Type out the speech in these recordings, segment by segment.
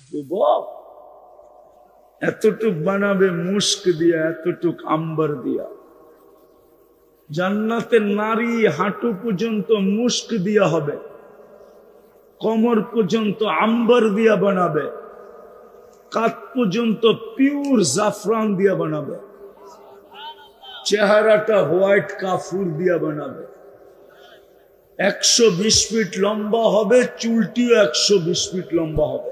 যুবক এতটুক বানাবে মুস্ক দিয়া, এতটুক আম্বার দিয়া। জান্নাতের নারী হাঁটু পর্যন্ত মুস্ক দিয়া হবে, কোমর পর্যন্ত আম্বার দিয়া বানাবে, কাঁধ পর্যন্ত পিওর জাফরান দিয়া বানাবে, চেহারাটা হোয়াইট কাফুর দিয়া বানাবে। 120 ফিট লম্বা হবে, চুলটিও 120 ফিট লম্বা হবে।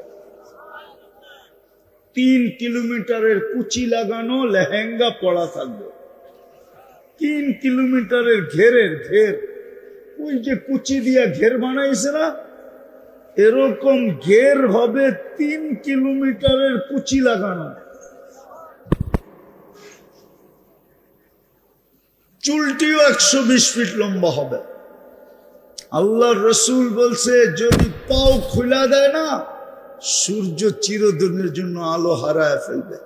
3 কিলোমিটারের কুচি লাগানো লেহেঙ্গা পরা থাকবে। 3 কিলোমিটারের ঘের, ওই যে কুচি দিয়া ঘের বানাইছে না, এরকম ঘের হবে 3 কিলোমিটারের কুচি লাগানো। চুলটিও 120 ফিট লম্বা হবে। আল্লাহর রসুল বলছে যদি পাও খুলা দেয় না, সূর্য চিরদিনের জন্য আলো হারায় ফেলবে।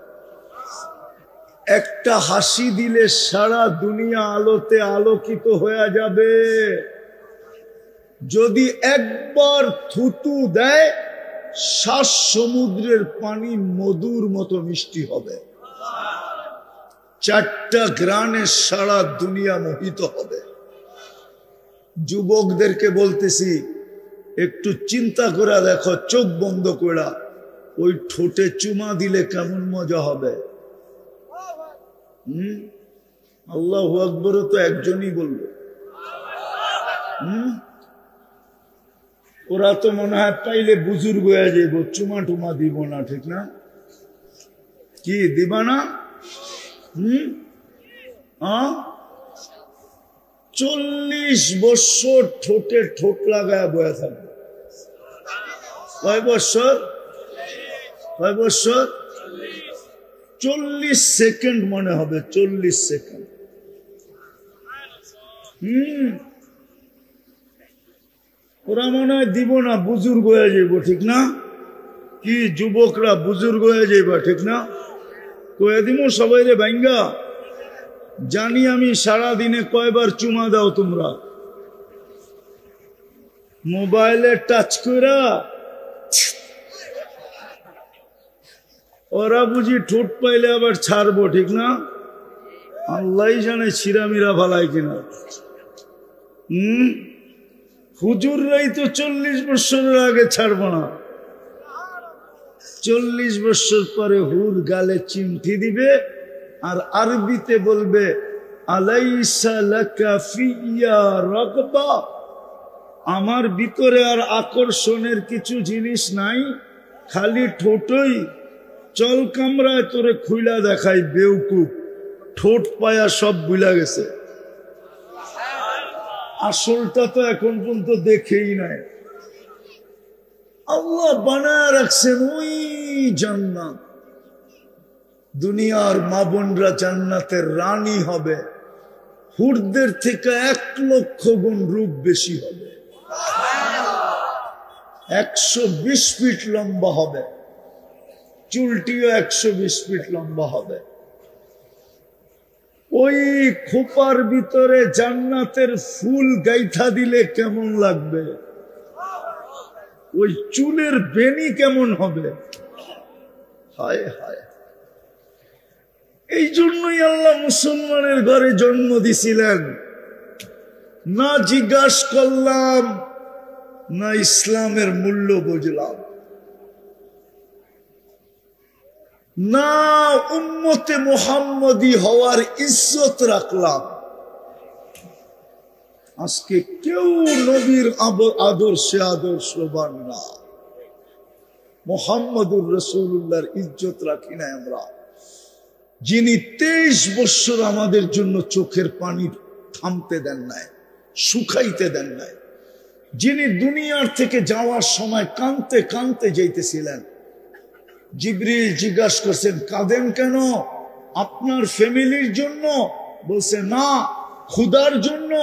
একটা হাসি দিলে সারা দুনিয়া আলোতে আলোকিত হয়ে যাবে। যদি একবার থুতু দেয়, 7 সমুদ্রের পানি মধুর মতো মিষ্টি হবে। 4টা গ্রানে সারা দুনিয়া মোহিত হবে। যুবকদেরকে বলতেছি, একটু চিন্তা করে দেখো, চোখ বন্ধ করা ওই ঠোঁটে চুমা দিলে কেমন মজা হবে। আল্লাহু আকবরও তো একজনই বলল। ওরা তো মনে হয় পাইলে বুজুর্গ হয়ে যাইব, চুমা টুমা দিব না, ঠিক না? কি দিবা না? 40 বছর ঠোঁটে ঠোঁট লাগায় বয়ে থাকবে। কয় বছর? 40 সেকেন্ড মনে হবে, 40 সেকেন্ড। ওরা মনে হয় দিব না, বুজুর্গ হয়ে যাইব, ঠিক না? কি যুবকরা বুজুর্গ হয়ে যাইবা, ঠিক না? কয়ে দিব সবাই রে ভাঙ্গা। জানি আমি সারা দিনে কয়বার চুমা দাও তোমরা, মোবাইলে টাচ করা। ওরা বুঝি ঠোঁট পাইলে আবার ছাড়বো, ঠিক না? আল্লাহ জানে ছিরামিরা ভালাই কিনা। হুজুররাই তো 40 বছরের আগে ছাড়ব না। 40 বছর পরে হুর গালে চিমটি দিবে আর আরবিতে বলবে আলাইসা লাকা ফিয়া রাগবা, আমার ভিতরে আর আকর্ষণের কিছু জিনিস নাই, খালি ঠোঁটই। চল কামরায় তোরে খুইলা দেখাই, বেউকুফ, ঠোঁট পায়া সব ভুলা গেছে। আসলটা তো এখন পর্যন্ত দেখেই নাই। আল্লাহ বানায় রাখছেন ওই জান্নাত। দুনিয়ার মা বোনরা জান্নাতের রানী হবে, হুরদের থেকে 1 লক্ষ গুণ রূপ বেশি হবে। 120 ফিট লম্বা হবে, চুলটিও 120 ফিট লম্বা হবে। ওই খোপার ভিতরে জান্নাতের ফুল গাইথা দিলে কেমন লাগবে, ওই চুলের বেনি কেমন হবে। হায় হায়, এই জন্যই আল্লাহ মুসলমানের ঘরে জন্ম দিছিলেন। না জিজ্ঞাসা করলাম, না ইসলামের মূল্য বুঝলাম, না উম্মতে মুহাম্মদী হওয়ার ইজ্জত রাখলাম। আজকে কেউ নবীর আদর্শে আদর্শবান না, মুহাম্মদুর রাসূলুল্লাহর ইজ্জত রাখি না আমরা। যিনি 23 বছর আমাদের জন্য চোখের পানি থামতে দেন নাই, শুকাইতে দেন নাই, যিনি দুনিয়ার থেকে যাওয়ার সময় কাঁদতে কাঁদতে যাইতেছিলেন। জিবরিল জিজ্ঞাসা করছেন, কাঁদেন কেন? আপনার ফ্যামিলির জন্য? বলছে না। ক্ষুধার জন্য?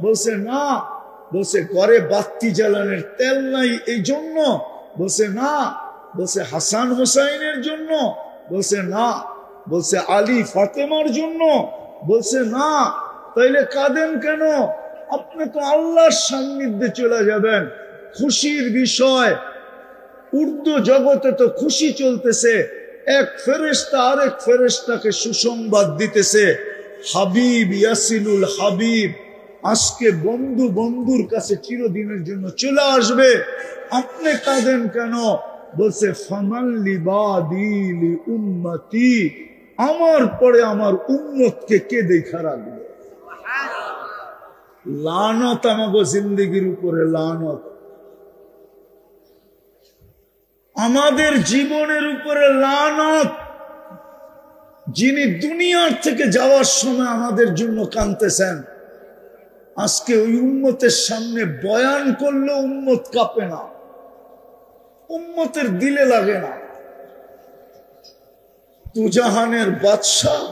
বলছে না। বলছে ঘরে বাতি জ্বালানোর তেল নাই এই জন্য? বলছে না। বলছে হাসান হোসাইনের জন্য? বলছে না। বলছে আলী ফাতেমার জন্য? বলছে না। তাইলে কাঁদেন কেন? আপনি তো আল্লাহর সান্নিধ্যে চলে যাবেন, খুশির বিষয়। উর্দু জগতে তো খুশি চলতেছে, এক ফেরেশতা আরেক ফেরেশতাকে সুসংবাদ দিতেছে, হাবিব ইয়াসিলুল হাবিব আজকে বন্ধু বন্ধুর কাছে চিরদিনের জন্য চলে আসবে। আপনি কাঁদেন কেন? বলছে ফামান লিবাদিলি উম্মতি, আমার পরে আমার উম্মতকে কে দেখা রাখবে? লানত আমাগো জিন্দেগির উপরে, লানত আমাদের জীবনের উপরে, লানত। যিনি দুনিয়ার থেকে যাওয়ার সময় আমাদের জন্য কাঁদতেছেন, আজকে ওই উম্মতের সামনে বয়ান করলে উম্মত কাঁপে না, উম্মতের দিলে লাগে না। তুজাহানের বাদশাহ,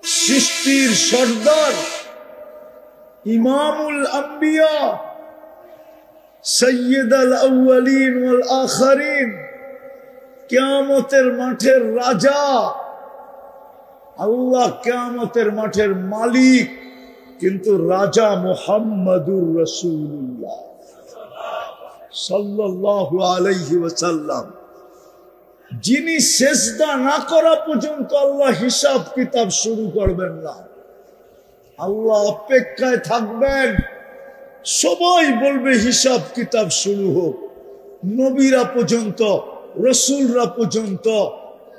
সৃষ্টির সর্দার, ইমামুল আম্বিয়া, সৈয়দ আল আউয়ালিন ওয়াল আখিরিন, কিয়ামতের মাঠের রাজা, আল্লাহ কিয়ামতের মাঠের মালিক, কিন্তু রাজা মুহাম্মাদুর রাসূলুল্লাহ সাল্লাল্লাহু আলাইহি ওয়াসাল্লাম, যিনি সেজদা না করা পর্যন্ত আল্লাহ হিসাব কিতাব শুরু করবেন না। আল্লাহ অপেক্ষায় থাকবেন, সবাই বলবে হিসাব কিতাব শুরু হোক। নবীরা পর্যন্ত, রসুলরা পর্যন্ত,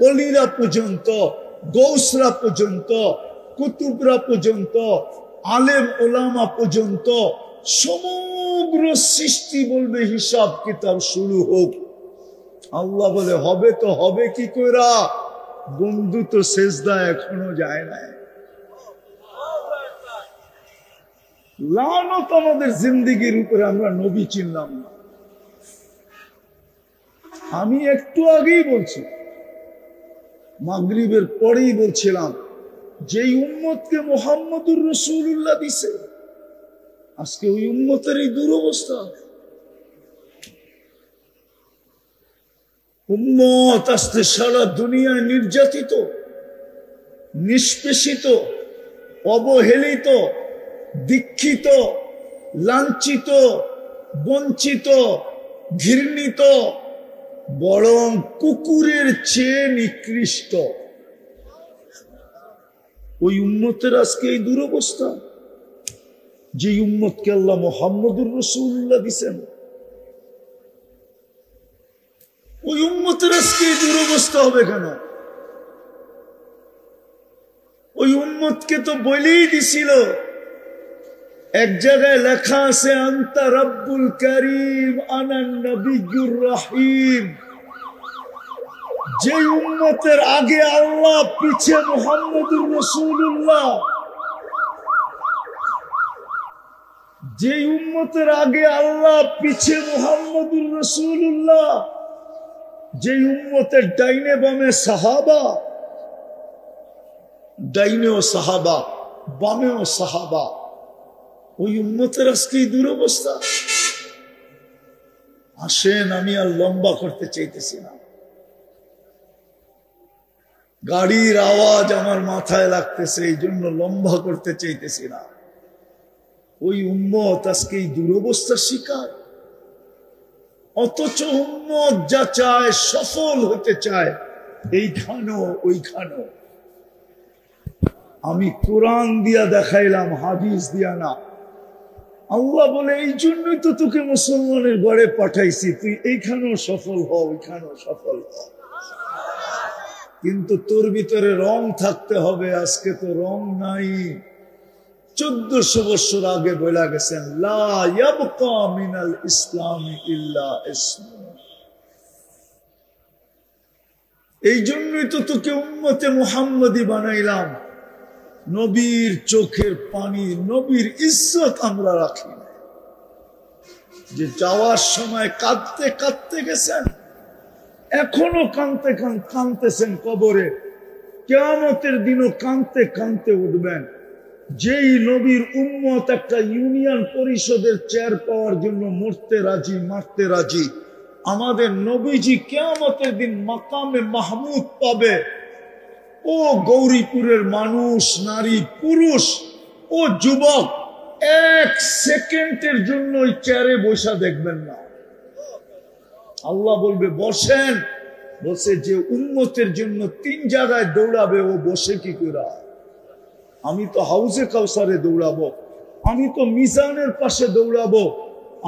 ওলিরা পর্যন্ত, গৌসরা পর্যন্ত, কুতুবরা পর্যন্ত, আলেম ওলামা পর্যন্ত, সমগ্র সৃষ্টি বলবে হিসাব কিতাব শুরু হোক। আল্লাহ বলে হবে তো হবে কি কইরা? বন্ধু তো সেজদা এখনো যায় না। লানত আমাদের জিন্দেগির উপরে, আমরা নবী চিনলাম না। আমি একটু আগেই বলছি, মাগরিবের পরেই বলছিলাম, যেই উম্মতকে মুহাম্মদুর রাসূলুল্লাহ দিছে, আজকে ওই উম্মতের এই দুরবস্থা। উম্মত আজকে সারা দুনিয়ায় নির্যাতিত, নিষ্পেষিত, অবহেলিত, দীক্ষিত, লাঞ্ছিত, বঞ্চিত, ঘৃণিত, বরং কুকুরের চেয়ে নিকৃষ্ট। ওই উম্মতের আজকে এই দুরবস্থা, যে উম্মতকে আল্লাহ মুহাম্মদুর রাসূলুল্লাহ দিছেন, ওই উম্মতের আজকে এই দুরবস্থা হবে কেন? ওই উম্মতকে তো বলেই দিছিল, এক জায়গায় লেখা আছে আনতা রাব্বুল কারীম আনা নবিয়্যুর রহিম। যে উম্মতের আগে আল্লাহ, পিছে মুহাম্মদুর রাসূলুল্লাহ, যে উম্মতের আগে আল্লাহ, পিছে মুহাম্মদুর রাসূলুল্লাহ, যে উম্মতের ডাইনে বামে সাহাবা, ডাইনেও সাহাবা, বামেও সাহাবা, ওই উম্মতের আজকে দুরবস্থা। আসেন, আমি আর লম্বা করতে চাইতেছি না, গাড়ির আওয়াজ আমার মাথায় লাগতেছে, এই জন্য লম্বা করতে চাইতেছি না। ওই উম্মত আজকে এই দুরবস্থার শিকার, অথচ উম্মত যা চায়, সফল হতে চায়, এইখানেও ওইখানেও। আমি কোরআন দিয়া দেখাইলাম, হাদিস দিয়া না। আল্লাহ বলে এই জন্যই তো তোকে মুসলমানের ঘরে পাঠাইছি, তুই এইখানেও সফল হ, ওইখানেও সফল হ। কিন্তু তোর ভিতরে রং থাকতে হবে, আজকে তো রং নাই। 1400 বছর আগে বলা গেছেন, লা ইয়াবকা মিনাল ইসলামি ইল্লা ইসমু। এই জন্যই তো তোকে উম্মতে মুহাম্মদী বানাইলাম। নবীর চোখের পানি, নবীর ইজ্জত আমরা রাখি না। যে যাওয়ার সময় কাঁদতে কাঁদতে গেছেন, এখনো কাঁদতেছেন কবরে, কিয়ামতের দিনও কাঁদতে কাঁদতে উঠবেন। যেই নবীর উম্মত একটা ইউনিয়ন পরিষদের চেয়ার পাওয়ার জন্য মরতে রাজি, মারতে রাজি, আমাদের নবীজি কিয়ামতের দিন মাকামে মাহমুদ পাবে। ও গৌরীপুরের মানুষ, নারী, পুরুষ, ও যুবক, 1 সেকেন্ডের জন্য ওই চেয়ারে বসা দেখবেন না। আল্লাহ বলবে বসেন, বলছে যে উম্মতের জন্য 3 জায়গায় দৌড়াবে ও বসে কি করে? আমি তো হাউজে কাউসারে দৌড়াবো, আমি তো মিজানের পাশে দৌড়াবো,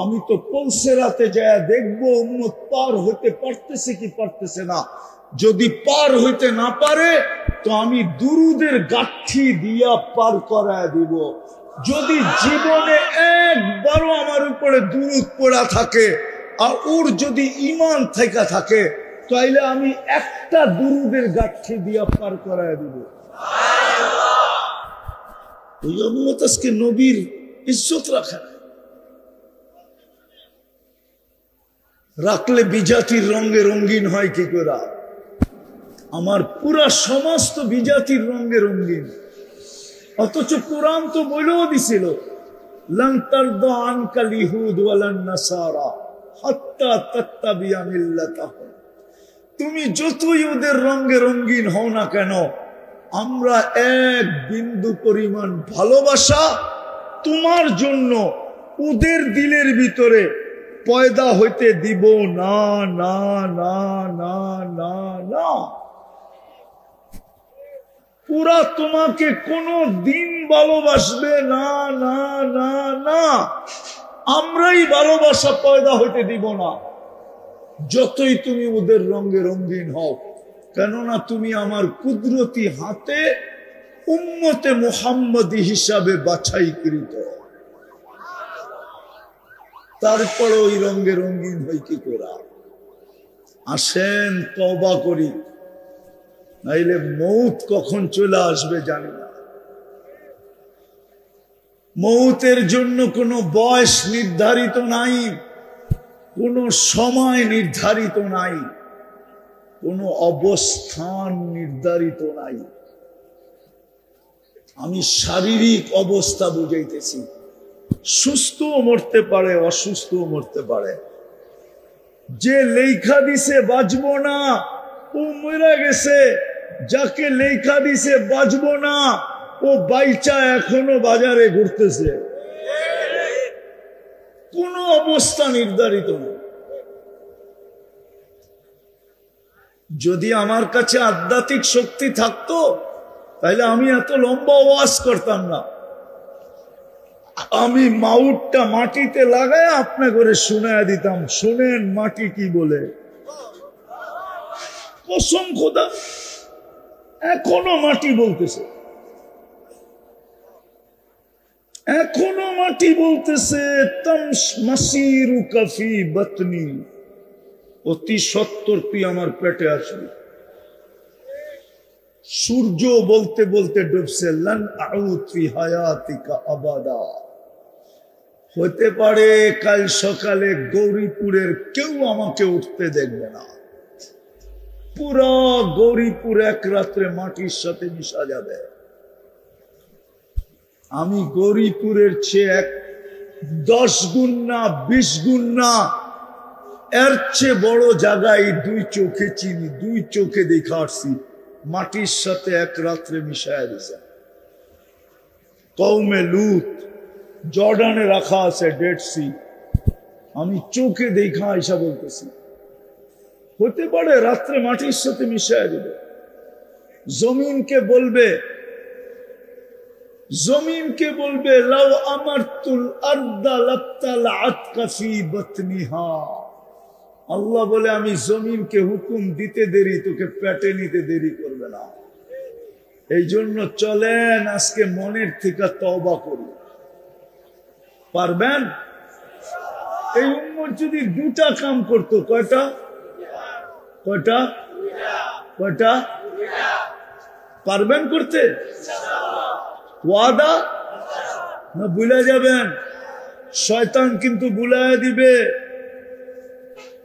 আমি তো পৌঁছেরাতে যায় দেখবো উম্মত পার হইতে পারতেছে কি পারতেছে না। যদি পার হইতে না পারে তো আমি দুরুদের গাঠি দিয়া পার করায় দিব। যদি জীবনে একবারও আমার উপরে দুরুদ পড়া থাকে আর ওর যদি ঈমান থেকে থাকে তাইলে আমি একটা দুরুদের গাঠি দিয়া পার করায় দিব। ওই উম্মত আজকে নবীর ইজ্জত রাখে না, রাখলে বিজাতির রঙে রঙিন হয় কি করে? আমার পুরা সমাজ তো বিজাতির রঙে রঙিন, অথচ কোরআন তো বলেও দিছিল লান তারদা আনকাল ইহুদ ওয়ালান নাসারা হাত্তা তাত্তাবিয়া মিল্লাতাহুম। তুমি যতই ওদের রঙে রঙিন হও না কেন, আমরা এক বিন্দু পরিমাণ ভালোবাসা তোমার জন্য ওদের দিলের ভিতরে পয়দা হইতে দিব না, না না না না না। পুরা তোমাকে কোনো দিন ভালোবাসবে না, না না না। আমরাই ভালোবাসা পয়দা হইতে দিব না, যতই তুমি ওদের রঙে রঙিন হও। কেননা তুমি আমার কুদরতি হাতে উম্মতে মুহাম্মদী হিসাবে বাছাইকৃত। তারপরে ওই রঙে রঙিন হই কি করা? আসেন তওবা করি, নাইলে মৌত কখন চলে আসবে জানি না। মৌতের জন্য কোনো বয়স নির্ধারিত নাই, কোনো সময় নির্ধারিত নাই, কোনো অবস্থান নির্ধারিত নাই। আমি শারীরিক অবস্থা বুঝাইতেছি, সুস্থও মরতে পারে, অসুস্থও মরতে পারে। যে লেখা দিছে বাঁচবো না ও মরে গেছে, যাকে লেখা দিছে বাঁচবো না ও বাইচা এখনো বাজারে ঘুরতেছে। কোন অবস্থা নির্ধারিত নেই। যদি আমার কাছে আধ্যাত্মিক শক্তি থাকতো তাহলে আমি এত লম্বা ওয়াজ করতাম না। আমি মাউটটা মাটিতে লাগায় আপনা করে শোনায় দিতাম, শোনেন মাটি কি বলে। কসম খোদা, এখনো মাটি বলতেছে, এখনো মাটি বলতেছে তমস মাসিরু কাফি বতনি, অতি সত্তর তুই আমার পেটে আসবি। সূর্য বলতে বলতে ডুবছে লান আউদ ফি হায়াতিকা আবাদা। হতে পারে কাল সকালে গৌরীপুরের কেউ আমাকে উঠতে দেখবে না, পুরো গৌরীপুর এক রাত্রে মাটির সাথে মিশা যাবে। আমি গৌরীপুরের চেয়ে 10 গুণ না 20 গুণ না, এর চেয়ে বড় জায়গায় 2 চোখে চিনি, 2 চোখে দেখা আসছি। মাটির সাথে এক রাত্রে মিশায়া দিছে। কওমে লুত জর্ডানে রাখা আছে ডেড সি, আমি চোখে দেখা আইসা বলতেছি। হতে পারে রাত্রে মাটির সাথে মিশায়া দিবে। জমিনকে বলবে, জমিনকে বলবে লাউ আমারতুল আরদা লাবতালাআত ফি বাতনিহা। আল্লাহ বলে আমি জমিনকে হুকুম দিতে দেরি, তোকে পেটে নিতে দেরি করবে না। এই জন্য চলেন আজকে মনের থেকে তওবা করি। পারবেন? এই উম্মত যদি 2টা কাম করতো, কয়টা কয়টা কয়টা পারবেন করতে? ওয়াদা না ভুলে যাবেন? শয়তান কিন্তু ভুলায় দিবে।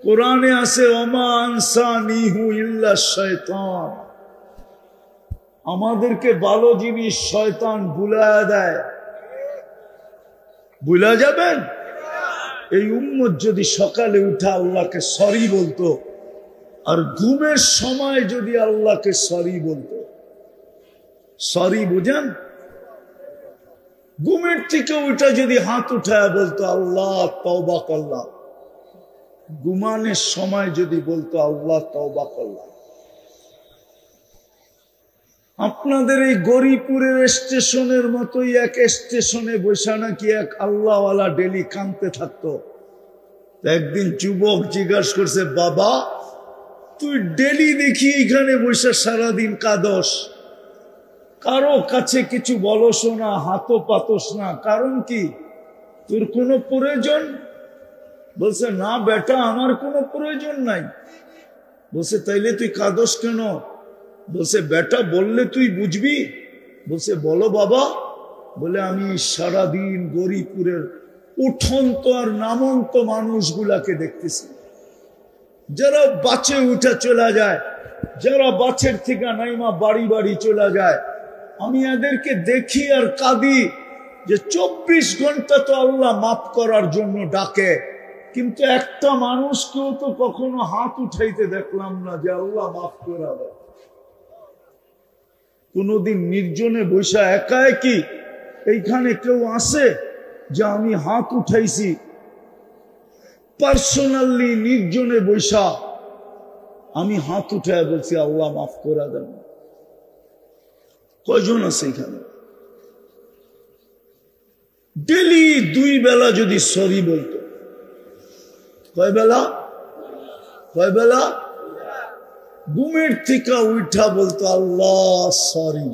কোরআনে আছে ওমা আনসানিহু ইল্লা শাইতান। আমাদেরকে ভালো জিনিস শয়তান ভুলায় দেয়। ভুলা যাবেন? এই উম্মত যদি সকালে উঠে আল্লাহকে সরি বলতো আর ঘুমের সময় যদি আল্লাহকে সরি বলতো। সরি বুঝেন? ঘুমের থেকে উঠে যদি হাত উঠায় বলতো আল্লাহ তওবা করলাম, ঘুমানোর সময় যদি বলতো আল্লাহ তওবা করলাম। আপনাদের এই গরিপুরের স্টেশনের মতোই এক স্টেশনে বসে নাকি এক আল্লাহওয়ালা ডেলি কাঁদতে থাকতো। একদিন যুবক জিজ্ঞাসা করছে, বাবা তুই ডেলি দেখি এখানে বসে সারাদিন কাঁদস, কারো কাছে কিছু বলস না, হাতও পাতস না, কারণ কি? তোর কোনো প্রয়োজন? বলছে, না বেটা আমার কোনো প্রয়োজন নাই। বলছে, তাইলে তুই কাঁদস কেন? বলছে, বেটা বললে তুই বুঝবি। বলছে, বলো বাবা। বলে, আমি সারাদিন গরিপুরের উঠন্ত আর নামন্ত মানুষগুলাকে দেখতেছি, যারা বাসে উঠে চলে যায়, যারা বাসের থেকে নাইমা বাড়ি বাড়ি চলে যায়। আমি এদেরকে দেখি আর কাঁদি যে 24 ঘন্টা তো আল্লাহ মাফ করার জন্য ডাকে, কিন্তু একটা মানুষকেও তো কখনো হাত উঠাইতে দেখলাম না যে আল্লাহ মাফ করা দেয়। কোনদিন নির্জনে বৈশা একা একই এইখানে কেউ আসে যে আমি হাত উঠাইছি? পার্সোনালি নির্জনে বৈশা আমি হাত উঠায় বলছি আল্লাহ মাফ করা দেন? কয়জন আছে এখানে? ডেলি 2 বেলা যদি সরি বলতো, কয় বেলা? কয় বেলা? ঘুমের থেকে উঠা বলতো আল্লাহ সরি।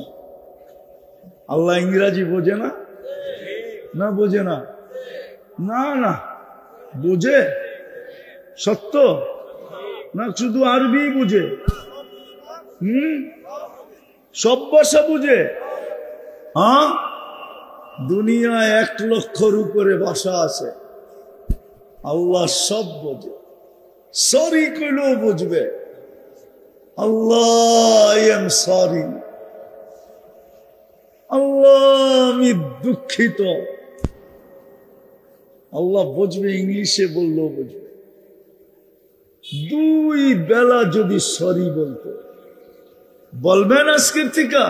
আল্লাহ ইংরাজি বোঝে না? না বোঝে না? না না বোঝে। সত্য না শুধু আরবি বুঝে? সব ভাষা বুঝে? হ্যাঁ, দুনিয়ায় 1 লক্ষর উপরে ভাষা আছে, আল্লাহ সব বোঝে। সরি কইলেও বুঝবে, আল্লাহ আই এম সরি, আল্লাহ আমি দুঃখিত। আল্লাহ বুঝবে, ইংলিশে বললেও বুঝবে। 2 বেলা যদি সরি বলতো, বলবেন আজকের থেকে?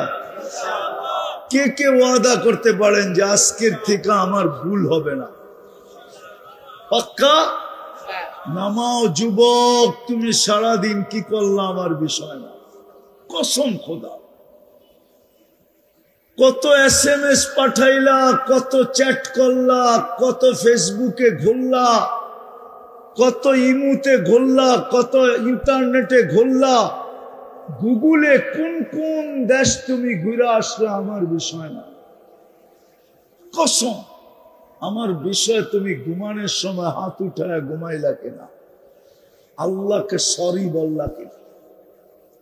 কে কে ওয়াদা করতে পারেন যে আজকের থেকে আমার ভুল হবে না? পাক্কা? নামাও যুবক, তুমি সারাদিন কি করলা আমার বিষয় না। কসম খোদা, কত SMS পাঠাইলা, কত চ্যাট করলা, কত ফেসবুকে ঘুরলা, কত ইমুতে ঘুরলা, কত ইন্টারনেটে ঘুরলা, গুগলে কোন কোন দেশ তুমি ঘুরে আসলে আমার বিষয় না। কসম, আমার বিষয় তুমি ঘুমানোর সময় হাত উঠায় ঘুমাইলা কিনা, আল্লাহকে সরি বললা কিনা,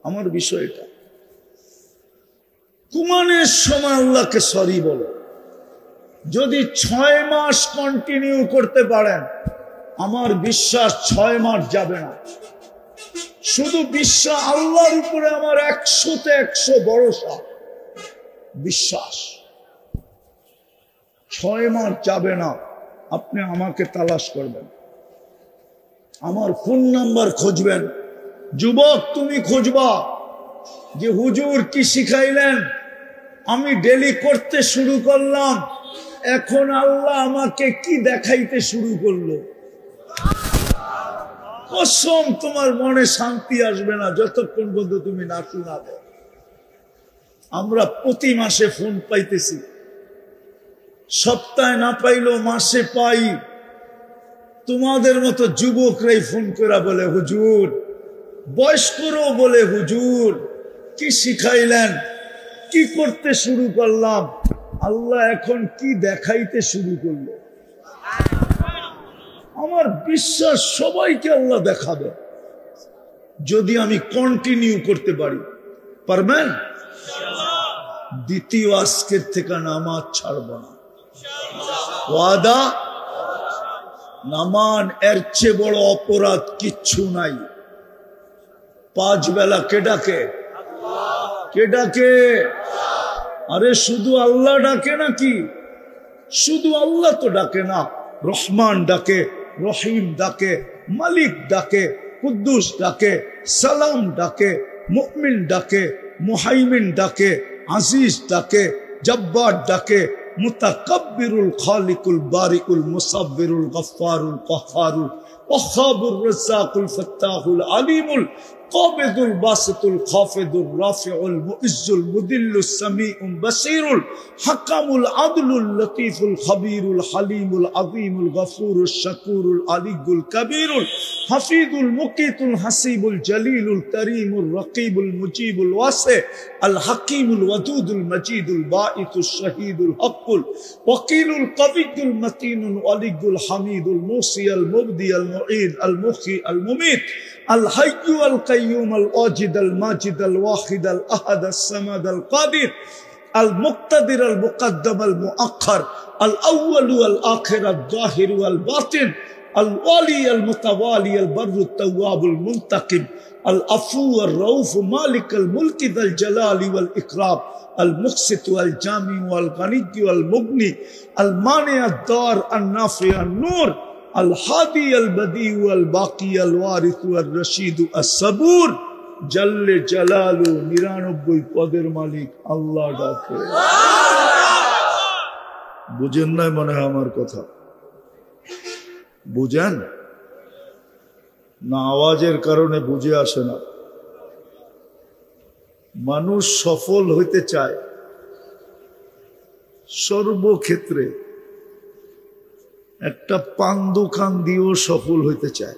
আমার বিষয় এটা। ঘুমানোর সময় আল্লাহকে সরি বলো। যদি 6 মাস কন্টিনিউ করতে পারেন, আমার বিশ্বাস 6 মাস যাবে না। শুধু বিশ্বাস, আল্লাহর উপরে আমার 100-তে 100 ভরসা, বিশ্বাস। 6 মাস যাবে না, আপনি আমাকে তালাশ করবেন, আমার ফোন নাম্বার খুঁজবেন। যুবক তুমি খুঁজবা যে হুজুর কি শিখাইলেন, আমি ডেলি করতে শুরু করলাম, এখন আল্লাহ আমাকে কি দেখাইতে শুরু করলো। কসম, তোমার মনে শান্তি আসবে না যতক্ষণ পর্যন্ত তুমি না শোনাবে। আমরা প্রতি মাসে ফোন পাইতেছি, সপ্তাহে না পাইলেও মাসে পাই। তোমাদের মতো যুবকরাই ফোন করে বলে হুজুর, বয়স্করাও বলে হুজুর কি শিখাইলেন, কি করতে শুরু করলাম, আল্লাহ এখন কি দেখাইতে শুরু করলো। আমার বিশ্বাস সবাইকে আল্লাহ দেখাবে যদি আমি কন্টিনিউ করতে পারি। পারবেন? দ্বিতীয়, আজকের থেকে নামাজ ছাড়ব না, ওয়াদা। নামান এর চেয়ে বড় অপরাধ কিচ্ছু নাই। 5 বেলা কে ডাকে? কে ডাকে? আরে শুধু আল্লাহ ডাকে নাকি? শুধু আল্লাহ তো ডাকে না, রহমান ডাকে, রহিম ডাকে, মালিক ডাকে, কুদ্দুস ডাকে, সালাম ডাকে, মুমিন ডাকে, মুহাইমিন ডাকে, আজিজ ডাকে, জব্বার ডাকে, মুতাকাব্বিরুল খালিকুল বারিকুল মুসাব্বিরুল গফফারুল কহ্হারুল وخاب الرزاق الفتاح العليم القابض الباسط الخافض الرافع المؤز المذل السميع البصير الحكم العدل اللطيف الخبير الحليم العظيم الغفور الشكور العلي الكبير الحفيظ المقيت الحسيب الجليل الكريم الرقيب المجيب الواسع الحكيم الودود المجيد الباعث الشهيد الحق الوكيل القوي المتين الولي الحميد الموصي المبدي المعيد المحيي المميت الحي القيوم الواجد الماجد الواحد الأحد الصمد القادر المقتدر المقدم المؤخر الأول والآخر الظاهر والباطن الوالي المتوالي البر التواب المنتقم العفو الرؤوف مالك الملك ذا الجلال والإكرام المقسط والجامع والغني والمغني المانع الضار النافع النور الهادي البديع الباقي الوارث الرشيد الصبور جل جلاله 99 পদের মালিক আল্লাহ ডাকে বুঝেন না মনে হয় আমার কথা বুঝেন না আওয়াজের কারণে বুঝে আসে না মানুষ সফল হইতে চায় সর্বক্ষেত্রে একটা পান দোকান দিয়েও সফল হইতে চায়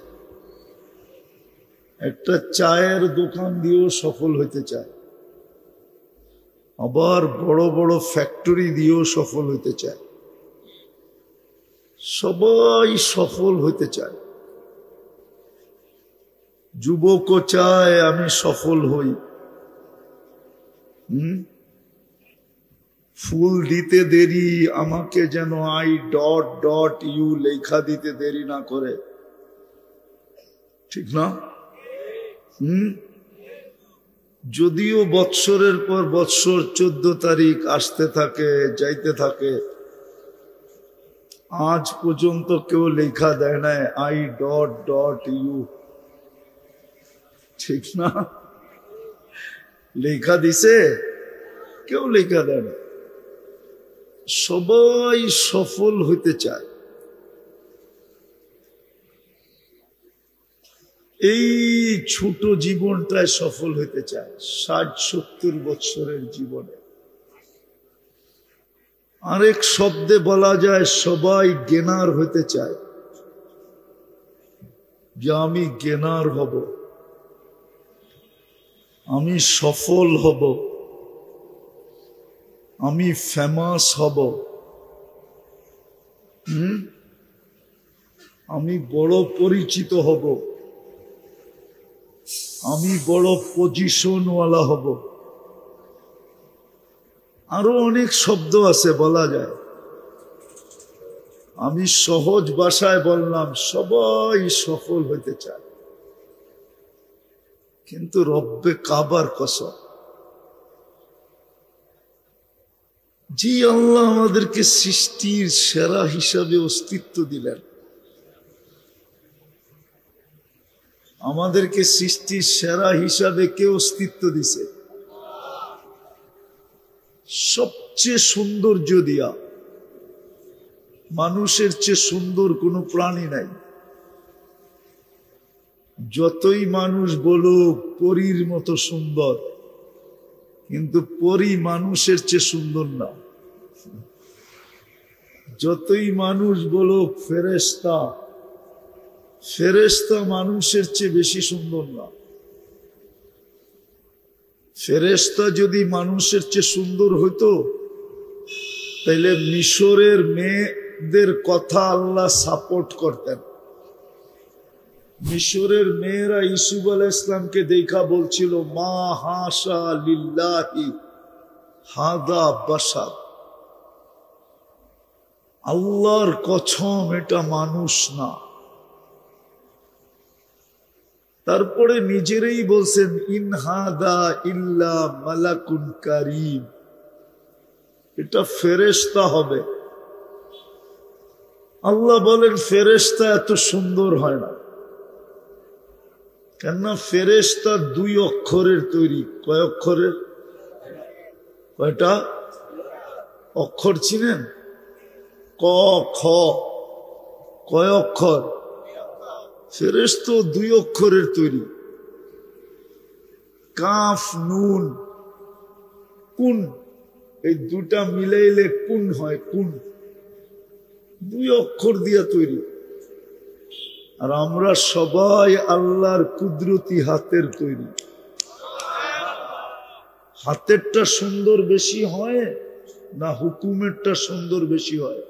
একটা চায়ের দোকান দিয়েও সফল হইতে চায় আবার বড় বড় ফ্যাক্টরি দিয়েও সফল হইতে চায় সবাই সফল হইতে চায় যুবকও চায় আমি সফল হই ফুল দিতে দেরি আমাকে যেন I.U লেখা দিতে দেরি না করে ঠিক না যদিও বৎসরের পর বৎসর 14 তারিখ আসতে থাকে যাইতে থাকে আজ পর্যন্ত কেউ লেখা দেয় না I.U ঠিক না লেখা দিছে কেউ লেখা দেয় না সবাই সফল হইতে চায় এই ছোট জীবনটায় সফল হইতে চায় 60-70 বছরের জীবনে আরেক শব্দে বলা যায় সবাই জ্ঞানার হইতে চায় যে আমি জ্ঞানার হব আমি সফল হব আমি ফেমাস হব আমি বড় পরিচিত হব আমি বড় পজিশনওয়ালা হব আরো অনেক শব্দ আছে বলা যায় আমি সহজ ভাষায় বললাম সবাই সফল হইতে চায় কিন্তু রব্বে কাবার কসম জি আল্লাহ আমাদেরকে সৃষ্টির সেরা হিসাবে অস্তিত্ব দিলেন আমাদেরকে সৃষ্টির সেরা হিসাবে কে অস্তিত্ব দিছে সবচেয়ে সৌন্দর্য দিয়া মানুষের চেয়ে সুন্দর কোনো প্রাণী নাই যতই মানুষ বলুক পরীর মতো সুন্দর কিন্তু পরী মানুষের চেয়ে সুন্দর না যতই মানুষ বলুক ফেরেশতা ফেরেশতা মানুষের চেয়ে বেশি সুন্দর না ফেরেশতা যদি মানুষের চেয়ে সুন্দর হইতো তাহলে মিশরের মেয়েদের কথা আল্লাহ সাপোর্ট করতেন মিশরের মেয়েরা ইউসুফ আলাইহিস সালামকে দেখা বলছিল মা হাশা লিল্লাহি হাদা বাশার আল্লাহর কসম এটা মানুষ না তারপরে নিজেরাই বলছেন ইন হাদা ইল্লা মালাকুন কারীম এটা ফেরেশতা হবে আল্লাহ বলেন ফেরেশতা এত সুন্দর হয় না কেননা ফেরেশতা 2 অক্ষরের তৈরি কয় অক্ষরের কয়টা অক্ষর চিনেন ক খ কয় অক্ষর ফেরেশতা 2 অক্ষরের তৈরি, কাফ নুন কুন, এই দুটা মিলাইলে কুন হয়, কুন 2 অক্ষর দিয়া তৈরি। আর আমরা সবাই আল্লাহর কুদরতি হাতের তৈরি। হাতেরটা সুন্দর বেশি হয় না হুকুমেরটা সুন্দর বেশি হয়?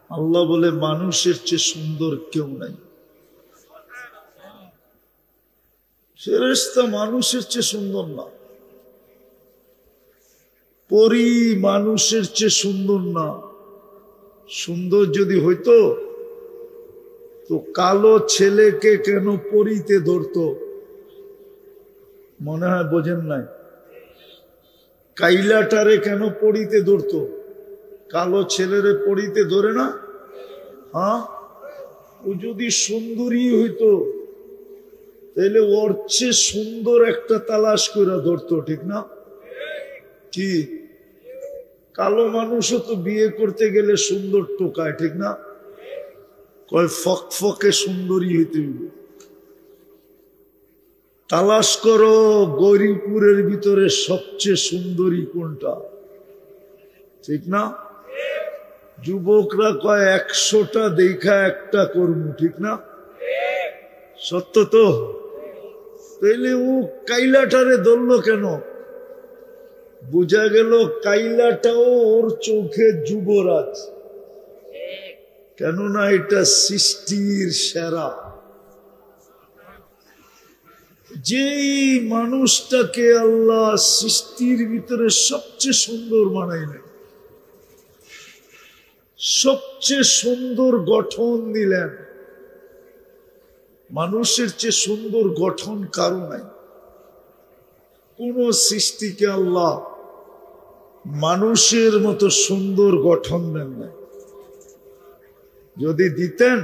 আল্লাহ বলে মানুষের চেয়ে সুন্দর কেউ নাই। ফেরেশতা মানুষের চেয়ে সুন্দর না, পরী মানুষের চেয়ে সুন্দর না। সুন্দর যদি হইতো তো কালো ছেলেকে কেন পরীতে ধরতো? মনে হয় বোঝেন নাই। কাইলাটারে কেন পরীতে ধরতো? কালো ছেলেরে পরীতে ধরে না? হ্যাঁ, ও যদি সুন্দরী হইতো তাহলে ওর চেয়ে সুন্দর একটা তালাশ করে ধরতো, ঠিক না? কি কালো মানুষও তো বিয়ে করতে গেলে সুন্দর টোকায়, ঠিক না? কয় ফকফকে সুন্দরী হইতে হইবে। তালাশ করো গৌরীপুরের ভিতরে সবচেয়ে সুন্দরী কোনটা, ঠিক না? যুবকরা কয় 100টা দেখা একটা কর্ম, ঠিক না? সত্য তো? তাইলে ও কাইলাটারে ধরলো কেন? বুঝা গেল কাইলাটাও ওর চোখে যুবরাজ, কেননা এটা সৃষ্টির সেরা। যেই মানুষটাকে আল্লাহ সৃষ্টির ভিতরে সবচেয়ে সুন্দর বানাইলেন, সবচেয়ে সুন্দর গঠন দিলেন, মানুষের চেয়ে সুন্দর গঠন কারো নাই। কোন সৃষ্টিকে আল্লাহ মানুষের মতো সুন্দর গঠন দেন নাই। যদি দিতেন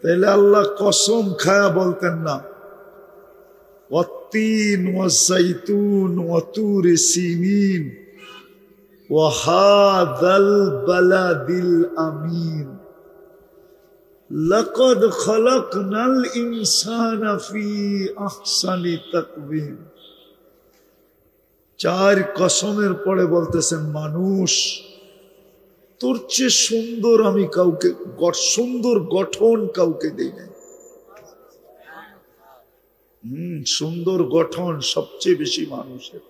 তাহলে আল্লাহ কসম খায়া বলতেন না ওয়াত্তিন ওয়াযাইতুন ওয়াতুর সিনিন ওয়া হাযাল বালাদিল আমিন লাকাদ খালাকনাল ইনসানা ফি আহসানি তাকওয়িম। 4 কসমের পরে বলতেছেন মানুষ তোর চেয়ে সুন্দর আমি কাউকে, সুন্দর গঠন কাউকে দেই নাই। সুন্দর গঠন সবচেয়ে বেশি মানুষের।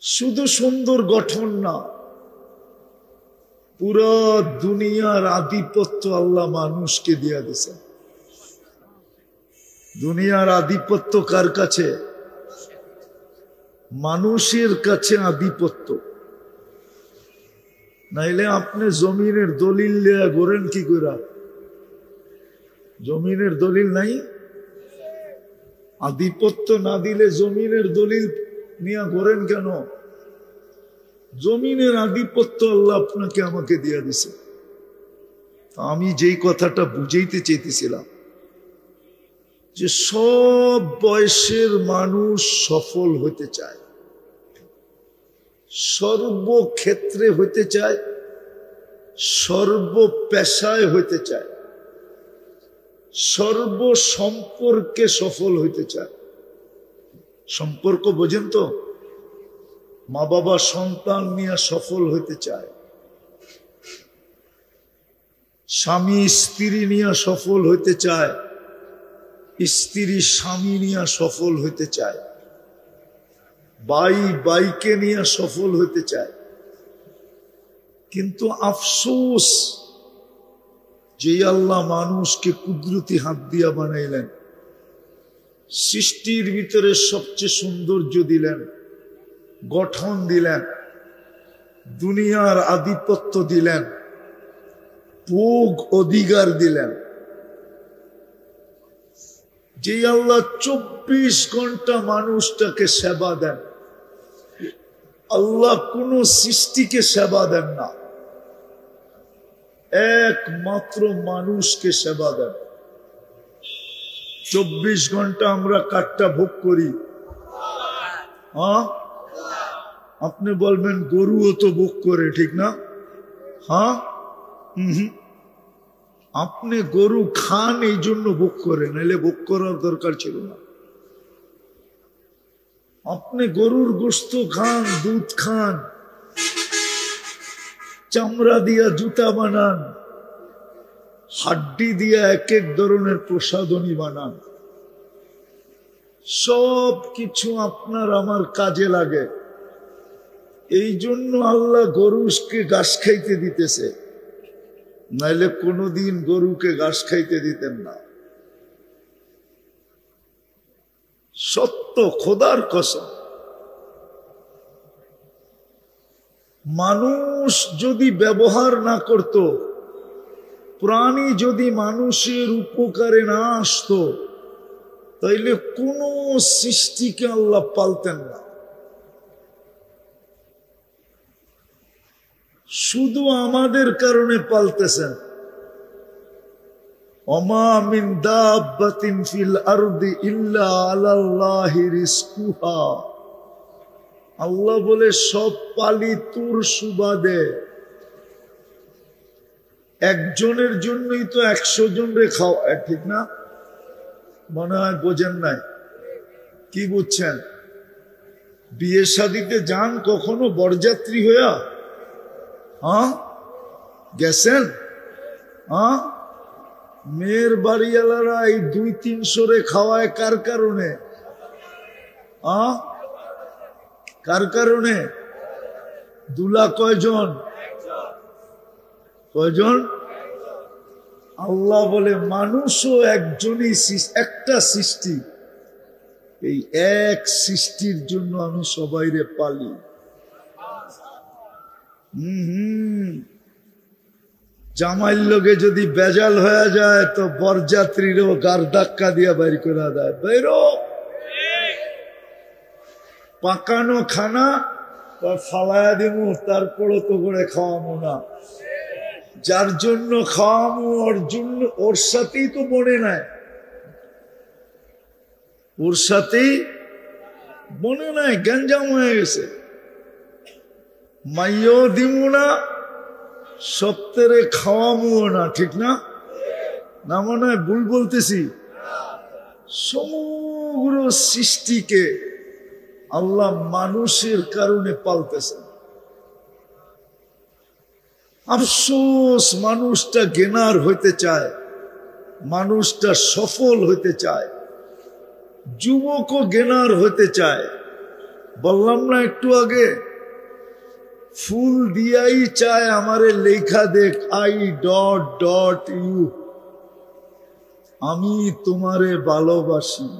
শুধু সুন্দর গঠন না, পুরো দুনিয়ার আধিপত্য আল্লাহ মানুষকে দিয়া দিয়েছেন। দুনিয়ার আধিপত্য কার কাছে? মানুষের কাছে আধিপত্য। নাইলে আপনি জমিনের দলিল লিয়া গড়েন কি করে? জমিনের দলিল নাই, আধিপত্য না দিলে জমিনের দলিল নিয়ে গড়েন কেন? জমিনের আধিপত্য আল্লাহ আপনাকে আমাকে দিয়া দিছে। আমি যেই কথাটা বুঝাইতে চাইতেছিলাম যে সব বয়সের মানুষ সফল হতে চায়, সর্বক্ষেত্রে হইতে চায়, সর্বপেশায় হইতে চায়, সর্বসম্পর্কে সফল হইতে চায়। সম্পর্ক বোঝেন তো? মা বাবা সন্তান নিয়ে সফল হইতে চায়, স্বামী স্ত্রী নিয়ে সফল হইতে চায়, স্ত্রী স্বামী নিয়ে সফল হইতে চায়, ভাই ভাইকে নিয়ে সফল হইতে চায়। কিন্তু আফসোস যে আল্লাহ মানুষকে কুদরতি হাত দিয়া বানাইলেন, সৃষ্টির ভিতরে সবচেয়ে সৌন্দর্য দিলেন, গঠন দিলেন, দুনিয়ার আধিপত্য দিলেন, ভোগ অধিকার দিলেন। যে আল্লাহ 24 ঘন্টা মানুষটাকে সেবা দেন, আল্লাহ কোন সৃষ্টিকে সেবা দেন না, একমাত্র মানুষকে সেবা দেন। 24 ঘন্টা আমরা কাঠটা ভোগ করি। হ্যাঁ, আপনি বলবেন গরুও তো ভোগ করে, ঠিক না? হ্যাঁ, আপনি গরু খান এই জন্য ভোগ করেন, নাহলে ভোগ করার দরকার ছিল না। আপনি গরুর গোশত খান, দুধ খান, চামড়া দিয়া জুতা বানান, হাড্ডি দিয়া এক এক ধরনের প্রসাধনী বানান, সব কিছু আপনার আমার কাজে লাগে। এই জন্য আল্লাহ গরুকে ঘাস খাইতে দিতেছে, নাইলে কোনোদিন গরুকে ঘাস খাইতে দিতেন না। সত্য, খোদার কসম। মানুষ যদি ব্যবহার না করত, প্রাণী যদি মানুষের উপকারে না আসতো, তাইলে কোন সৃষ্টিকে আল্লাহ পালতেন না। শুধু আমাদের কারণে পালতেছেন। ওমা মিন দাব্বাতিন ফিল আরদি ইল্লা আলাল্লাহি রিজকুহা। আল্লাহ বলে সব পালি তোর সুবাদে। একজনের জন্যই তো 100 জন রে খাওয়ায়, ঠিক না? মনে হয় বোঝেন নাই। কি বুঝছেন? বিয়ে শাদিতে যান কখনো বরযাত্রী হইয়া? হ্যাঁ গেছেন? হ্যাঁ, মেয়ের বাড়িওয়ালারা এই 200-300 রে খাওয়ায় কার কারণে? হ্যাঁ, কার কারণে? দুলা কয়জন? কয়জন? আল্লাহ বলে মানুষও একজনই, একটা সৃষ্টি। এই এক সৃষ্টির জন্য আমি সবাইরে পালি। জামাইয়ের লোকে যদি বেজাল হয়ে যায় তো বরযাত্রীরও গার ধাক্কা দিয়া বাইর করে দেয়, বেরো। পাকানো খানা ফালায়া দিব, তারপরও তো করে খাওয়াবো না। যার জন্য খাওয়াবো ওর জন্য, ওর সাথেই তো বনে নাই, ওর সাথেই বনে নাই, গ্যাঞ্জাম হয়ে গেছে। মাইও দিব না, সপ্তাহে খাওয়াবো না, ঠিক না? না মনে হয় ভুল বলতেছি? সমগ্র সৃষ্টিকে আল্লাহ মানুষের কারণে পালতেছেন। আফসোস, মানুষটা জ্ঞানার হইতে চায়, মানুষটা সফল হইতে চায়, যুবকও জ্ঞানার হইতে চায়। বললাম না একটু আগে, ফুল দিয়াই চায় আমারে লেখা দেখ, I.U, আমি তোমারে ভালোবাসি।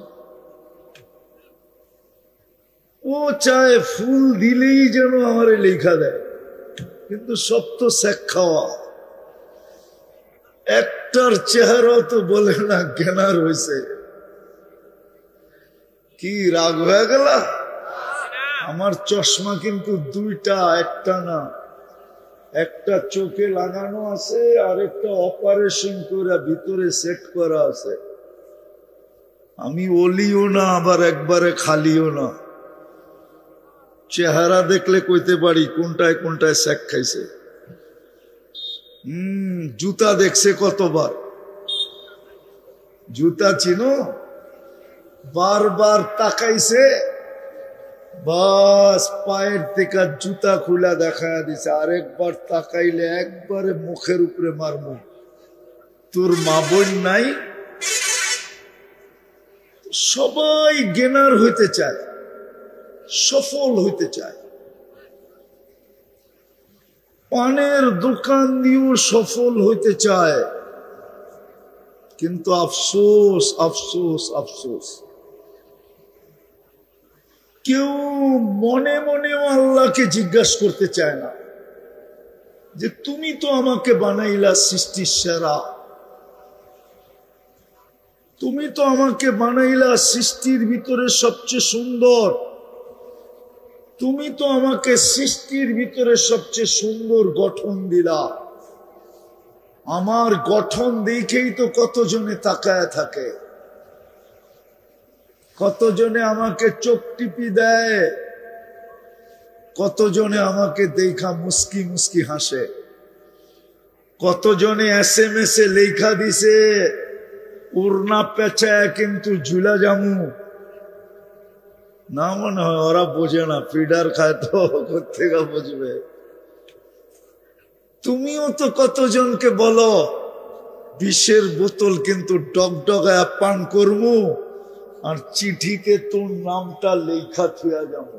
ও চায় ফুল দিলেই যেন আমারে লেখা দেয়, কিন্তু সব তো শেখ খাওয়া। একটার চেহারাও তো বলে না জ্ঞানার হয়েছে। কি রাগ হয়ে গেল? আমার চশমা কিন্তু দুইটা, একটা না। একটা চোখে লাগানো আছে, আর একটা অপারেশন করে ভিতরে সেট করা আছে। আমি ওলিও না, আবার একবারে খালিও না। চেহারা দেখলে কইতে পারি কোনটায় কোনটায় শেক খাইছে। জুতা দেখছে কতবার? জুতা চিনো? বারবার তাকাইছে, বাস পায়ের থেকে জুতা খুলা দেখা দিছে। আরেকবার তাকাইলে একবারে মুখের উপরে মারমু। তোর মা বোন নাই? সবাই জ্ঞানার হইতে চায়, সফল হইতে চায়। পানের দোকান দিয়েও সফল হইতে চায়, কিন্তু আফসোস আফসোস আফসোস, কেউ মনে মনেও আল্লাহকে জিজ্ঞাসা করতে চায় না যে তুমি তো আমাকে বানাইলা সৃষ্টির সেরা, তুমি তো আমাকে বানাইলা সৃষ্টির ভিতরে সবচেয়ে সুন্দর, তুমি তো আমাকে সৃষ্টির ভিতরে সবচেয়ে সুন্দর গঠন দিলা। আমার গঠন দেখেই তো কতজনে তাকায় থাকে, কতজনে আমাকে চোখ টিপি দেয়, কতজনে আমাকে দেখা মুস্কি মুস্কি হাসে। কতজনে SMS এ লেখা দিছে উড়না পেঁচায় কিন্তু ঝুলা জামু না, মনে হয় ওরা বোঝে না, ফিডার খায় তো কোত্থেকে বুঝবে। তুমিও তো কতজনকে বলো বিষের বোতল কিন্তু ডগডগায় পান করবো আর চিঠিতে তোর নামটা লেখা থুয়া যাব,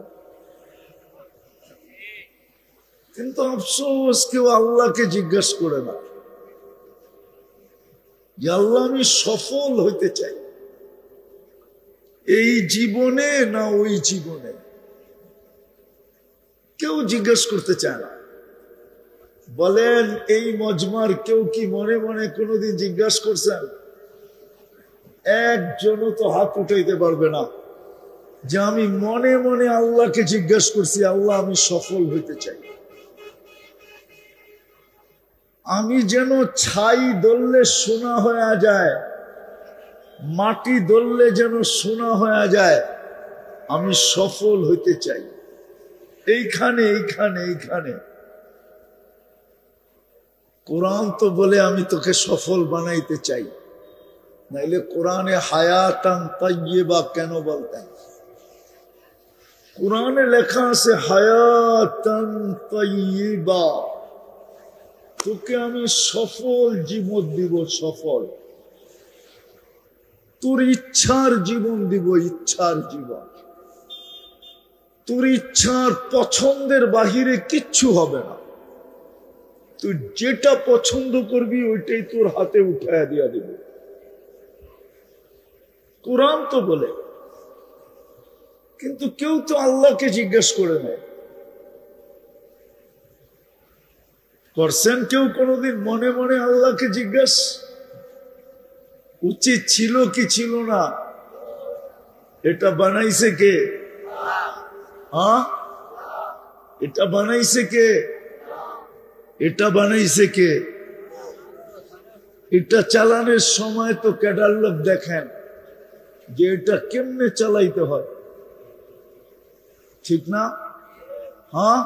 কিন্তু আফসোস কেউ আল্লাহকে জিজ্ঞাসা করে না যে আল্লাহ আমি সফল হইতে চাই এই জীবনে না ওই জীবনে, কেউ জিজ্ঞাসা করতে চায় না। বলেন এই মজমার কেউ কি মনে মনে কোনোদিন জিজ্ঞাসা করছেন? একজনও তো হাত উঠাইতে পারবে না যে আমি মনে মনে আল্লাহকে জিজ্ঞাসা করছি, আল্লাহ আমি সফল হইতে চাই, আমি যেন ছাই দললে সোনা হয়ে যায়, মাটি দললে যেন সোনা হয়ে যায়, আমি সফল হইতে চাই এইখানে এইখানে এইখানে। কোরআন তো বলে আমি তোকে সফল বানাইতে চাই, নাইলে কোরআনে হায়াতান তাইয়্যিবা কেন বলতেন? কোরআনে লেখা আছে হায়াতান তাইয়্যিবা, তোকে আমি সফল জীবন দিব, সফল তোর ইচ্ছার জীবন দিব, ইচ্ছার জীবন। তোর ইচ্ছার পছন্দের বাহিরে কিচ্ছু হবে না, তুই যেটা পছন্দ করবি ওইটাই তোর হাতে উঠায় দিয়া দিব। কোরআন তো বলে, কিন্তু কেউ তো আল্লাহকে জিজ্ঞেস করে নেয়। করছেন কেউ কোনোদিন মনে মনে আল্লাহকে জিজ্ঞেস? উচিত ছিল কি ছিল না? এটা বানাইছে কে? হ্যাঁ, এটা বানাইছে কে? এটা বানাইছে কে? এটা চালানোর সময় তো ক্যাডার লোক দেখেন যে এটা কেমনে চালাইতে হয়, ঠিক না? হ্যাঁ,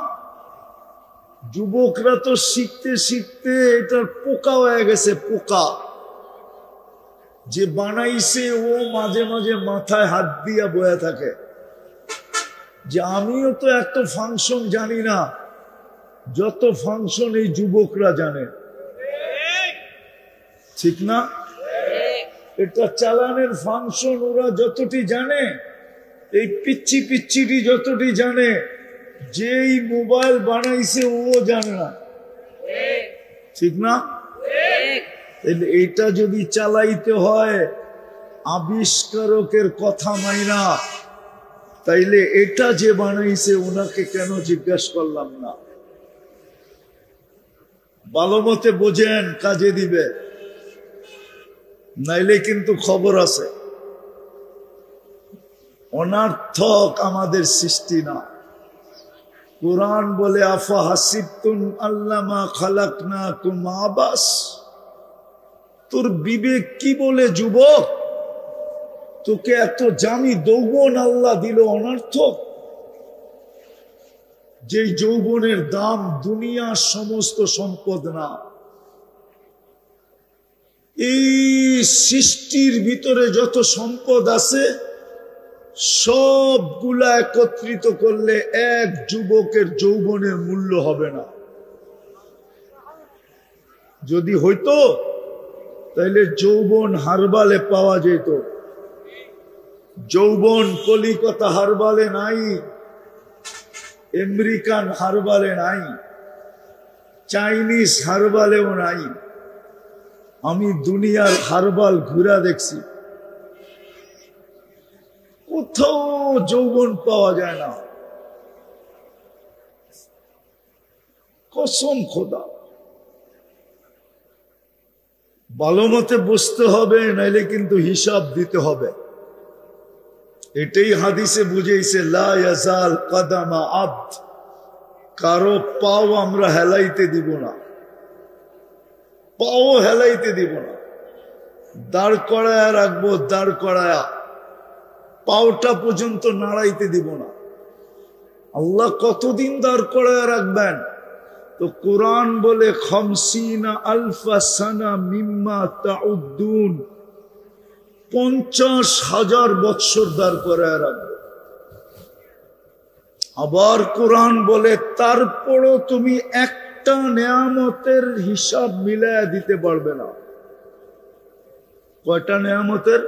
যুবকরা তো শিখতে শিখতে এটার পোকা হয়ে গেছে, পোকা। যে বানাইছে ও মাঝে মাঝে মাথায় হাত দিয়া বয়া থাকে যে আমিও তো এত ফাংশন জানি না যত ফাংশন এই যুবকরা জানে, ঠিক না? এটা চালানের ফাংশন ওরা যতটি জানে, এই পিচ্ছি পিচ্ছিটি যতটি জানে, যেই মোবাইল বানাইছে ও জানে না, ঠিক না? এইটা যদি চালাইতে হয় আবিষ্কারকের কথা মাইনা, তাইলে এটা যে বানাইছে ওনাকে কেন জিজ্ঞাসা করলাম না? ভালো মতে বোঝেন, কাজে দিবে, নাইলে কিন্তু খবর আছে। অনার্থক আমাদের সৃষ্টি না। কোরআন বলে আফা হাসিবতুম আল্লামা খালাকনাকুম আবাস, তোর বিবেক কি বলে যুবক? তোকে এত জামি যৌবন আল্লাহ দিল অনর্থক, যে যৌবনের দাম দুনিয়ার সমস্ত সম্পদ না। এই সৃষ্টির ভিতরে যত সম্পদ আছে সবগুলা একত্রিত করলে এক যুবকের যৌবনের মূল্য হবে না। যদি হইতো তাইলে যৌবন হারবালে পাওয়া যেত। যৌবন কলিকাতা হারবালে নাই, আমেরিকান হারবালে নাই, চাইনিজ হারবালেও নাই। আমি দুনিয়ার হারবাল ঘুরা দেখছি, কোথাও যৌবন পাওয়া যায় না, কসম খোদা। ভালো মতে বুঝতে হবে, নাইলে কিন্তু হিসাব দিতে হবে। এটাই হাদিসে বুঝেছে, লা ইয়াজাল কদমা আবদ, কারো পাও আমরা হেলাইতে দিব না, পাও হেলাইতে দিব না। দাঁড় করায়া রাখবো, দাঁড় করায়া, পাওটা পর্যন্ত নাড়াইতে দিব না। আল্লাহ কতদিন দাঁড় করায়া রাখবেন? তো কোরআন বলে খামসিনা আলফা সানা মিম্মা তাউদ্দুন, 50,000 বৎসর দাঁড় করায় রাখবে। আবার কোরআন বলে তারপরও তুমি একটা নেয়ামতের হিসাব মিলায়া দিতে পারবে না। কয়টা নেয়ামতের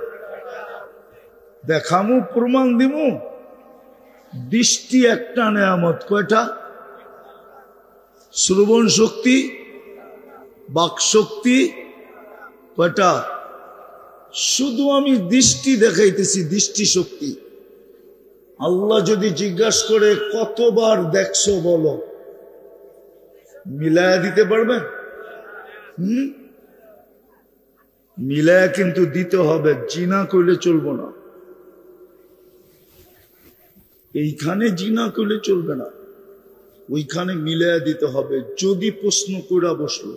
দেখামু, প্রমাণ দিমু? দৃষ্টি একটা নেয়ামত। কয়টা? শ্রবণ শক্তি, বাক শক্তি, কয়টা? শুধু আমি দৃষ্টি দেখাইতেছি, দৃষ্টি শক্তি। আল্লাহ যদি জিজ্ঞাসা করে কতবার দেখছো বলো, মিলায়া দিতে পারবেন? মিলায়া কিন্তু দিতে হবে, জিনা করলে চলবো না। এইখানে জিনা করলে চলবে না, ওইখানে মিলায়া দিতে হবে। যদি প্রশ্ন করে বসলো,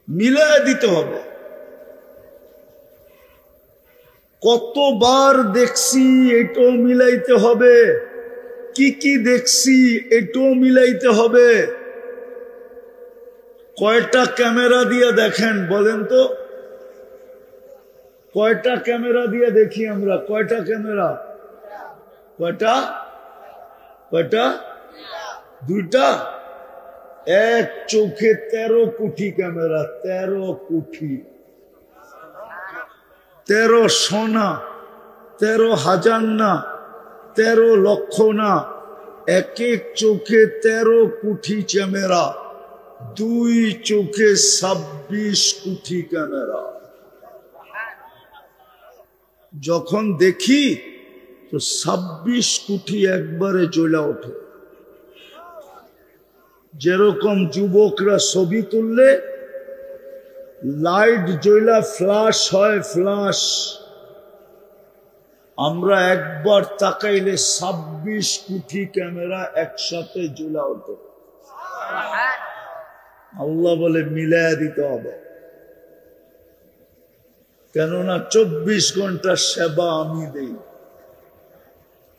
মিলায়া দিতে হবে। কতবার দেখছি এটাও মিলাইতে হবে, কি কি দেখছি এটাও মিলাইতে হবে। কয়টা ক্যামেরা দিয়ে দেখেন বলেন তো? কয়টা ক্যামেরা দিয়ে দেখি আমরা? কয়টা ক্যামেরা? কয়টা? কয়টা? দুইটা। এক চোখে 13 কোটি ক্যামেরা, 13 কোটি। 13 সোনা, 13,000 না, 13 লক্ষ না, এক এক চোখে 13 কোটি ক্যামেরা, দুই চোখে 26 কোটি ক্যামেরা। যখন দেখি তো 26 কোটি একবারে জ্বলা ওঠে। যেরকম যুবকরা ছবি তুললে লাইট জ্বলা ফ্লাশ হয়, ফ্লাশ, আমরা একবার তাকাইলে 26 কোটি ক্যামেরা একসাথে জ্বলা ওঠে। আল্লাহ বলে মিলায়া দিতে হবে, কেননা 24 ঘন্টার সেবা আমি দেই।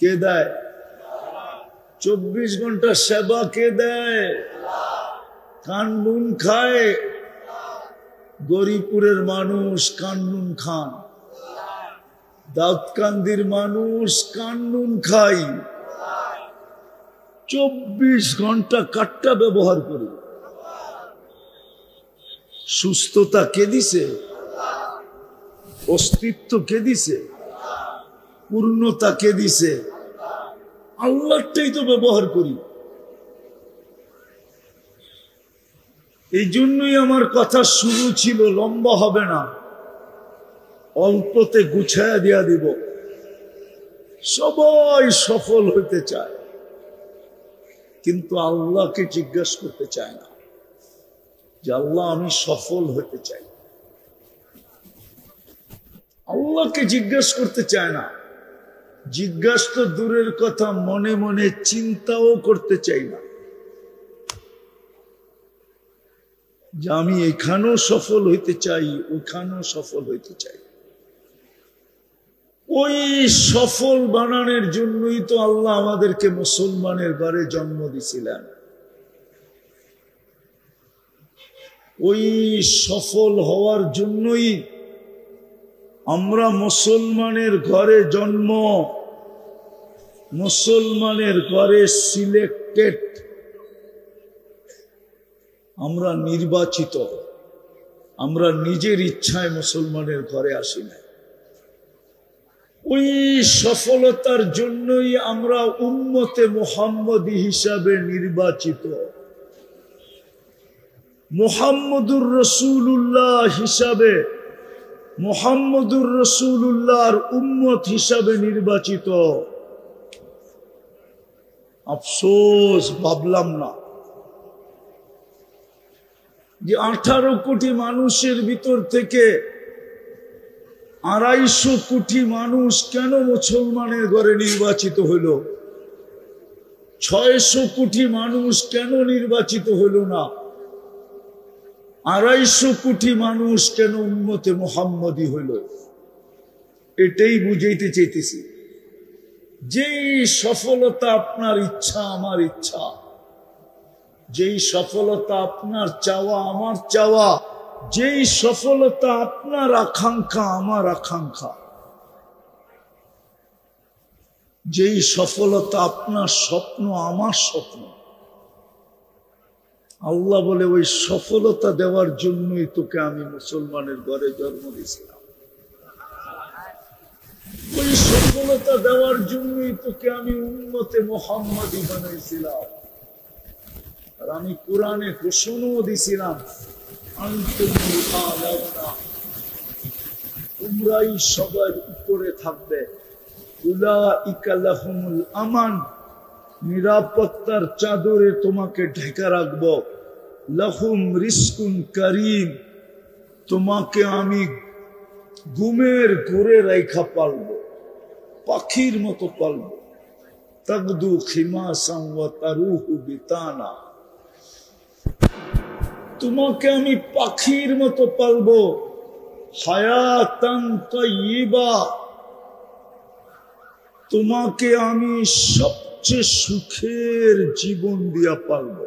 কে দেয়? 24 ঘন্টার সেবা কে দেয়? কান্নুন খায় গরিপুরের মানুষ, কান্নুন খান। দাউদকান্দির মানুষ কান্নুন খাই। 24 ঘন্টা কাটটা ব্যবহার করি। সুস্থতা কে দিছে? অস্তিত্ব কে দিছে? পূর্ণতা কে দিছে? আল্লাহটাই তো ব্যবহার করি। এই জন্যই আমার কথা শুরু ছিল, লম্বা হবে না, অল্পতে গুছায়া দিয়া দিব। সবাই সফল হইতে চায়, কিন্তু আল্লাহকে জিজ্ঞাসা করতে চায় না যে আল্লাহ আমি সফল হতে চাই। আল্লাহকে জিজ্ঞাসা করতে চায় না। জিজ্ঞাসা তো দূরের কথা, মনে মনে চিন্তাও করতে চাই না যে আমি এখানেও সফল হইতে চাই, ওখানেও সফল হইতে চাই। ওই সফল বানানোর জন্যই তো আল্লাহ আমাদেরকে মুসলমানের ঘরে জন্ম দিয়েছিলেন। ওই সফল হওয়ার জন্যই আমরা মুসলমানের ঘরে জন্ম, মুসলমানের ঘরে সিলেক্টেড, আমরা নির্বাচিত। আমরা নিজের ইচ্ছায় মুসলমানের ঘরে আসি না। ওই সফলতার জন্যই আমরা উম্মতে মুহাম্মদী হিসাবে নির্বাচিত। মুহাম্মদুর রাসূলুল্লাহ হিসাবে, মুহাম্মদুর রাসূলুল্লাহর উম্মত হিসাবে নির্বাচিত। আফসোস, ভাবলাম না যে 18 কোটি মানুষের ভিতর থেকে 250 কোটি মানুষ কেন মুসলমানের ঘরে নির্বাচিত হইল? 600 কোটি মানুষ কেন নির্বাচিত হইল না? 250 কোটি মানুষ কেন উম্মতে মুহাম্মদী হইল? এটাই বুঝাইতে চাইতেছি। যে সফলতা আপনার ইচ্ছা, আমার ইচ্ছা, যেই সফলতা আপনার চাওয়া আমার চাওয়া, যেই সফলতা আপনার আকাঙ্ক্ষা আমার আকাঙ্ক্ষা, যেই সফলতা আপনার স্বপ্ন আমার স্বপ্ন, আল্লাহ বলে ওই সফলতা দেওয়ার জন্যই তোকে আমি মুসলমানের ঘরে জন্ম দিয়েছিলাম, ওই সফলতা দেওয়ার জন্যই তোকে আমি উম্মতে মুহাম্মাদি বানাইছিলাম। আর আমি কোরআনে ঘোষণাও দিছিলাম, তোমরাই সবার উপরে থাকবে, উলাইকা লাহুমুল আমান, নিরাপত্তার চাদরে তোমাকে ঢেকে রাখবো, লাহুম রিজকুন কারীম, তোমাকে আমি ঘুমের ঘুরে রেখা পালবো, পাখির মতো পালবো, তাগদু খিমাসান ওয়া তারুহু বিতানা, তোমাকে আমি পাখির মতো পালবো, হায়াতান তাইয়্যিবা, তোমাকে আমি সবচেয়ে সুখের জীবন দিয়া পালবো।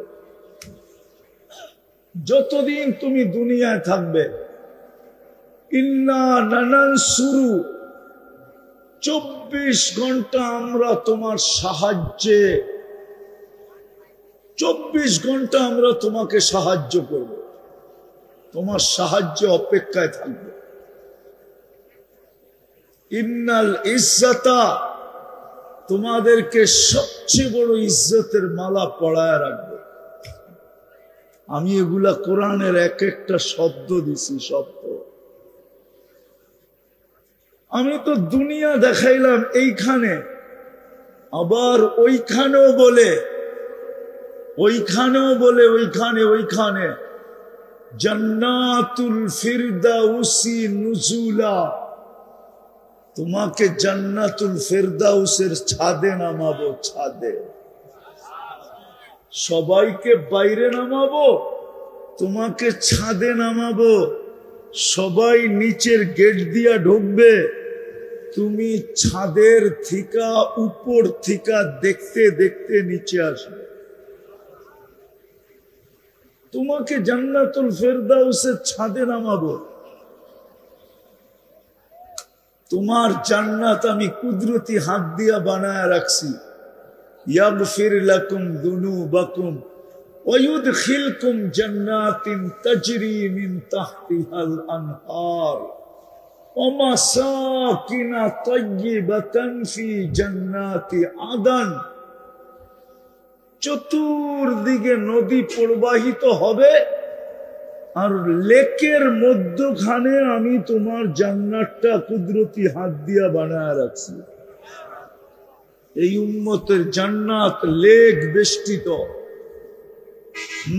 যতদিন তুমি দুনিয়ায় থাকবে, ইন্না নানানসুরু, 24 ঘন্টা আমরা তোমার সাহায্যে, 24 ঘন্টা আমরা তোমাকে সাহায্য করব, তোমার সাহায্যে অপেক্ষায় থাকবে। ইন্নাল ইজ্জাতা, তোমাদেরকে সবচেয়ে বড় ইজ্জতের মালা পরায় রাখবে। আমি এগুলা কোরআনের এক একটা শব্দ দিছি, শব্দ। আমি তো দুনিয়া দেখাইলাম এইখানে, আবার ওইখানেও বলে, ওইখানেও বলে, ওইখানে জান্নাতুল ফিরদাউসি নুজুলা, তোমাকে জান্নাতুল ফিরদাউসের ছাদে নামাবো, ছাদে। সবাইকে বাইরে নামাবো, তোমাকে ছাদে নামাবো, সবাই নিচের গেট দিয়া ঢুকবে, তুমি ছাদের থিকা উপর থিকা দেখতে দেখতে নিচে আসবে। তোমাকে জান্নাতুল ফিরদাউসের ছাদে নামাবো, তোমার জান্নাত আমি কুদরতি হাত দিয়া বানায় রাখছি। ইয়াগফির লাকুম যুনুবাকুম ওয়া ইউদখিলকুম জান্নাতিন তাজরি মিন তাহতিহাল আনহার ওয়া মাসাকিন তাইয়্যিবাতান ফি জান্নাতি আদান, চতুর্দিকে নদী প্রবাহিত হবে, আর লেকের মধ্যখানে আমি তোমার জান্নাতটা কুদরতি হাত দিয়া বানায় রাখছি। এই উম্মতের জান্নাত লেক বেষ্টিত,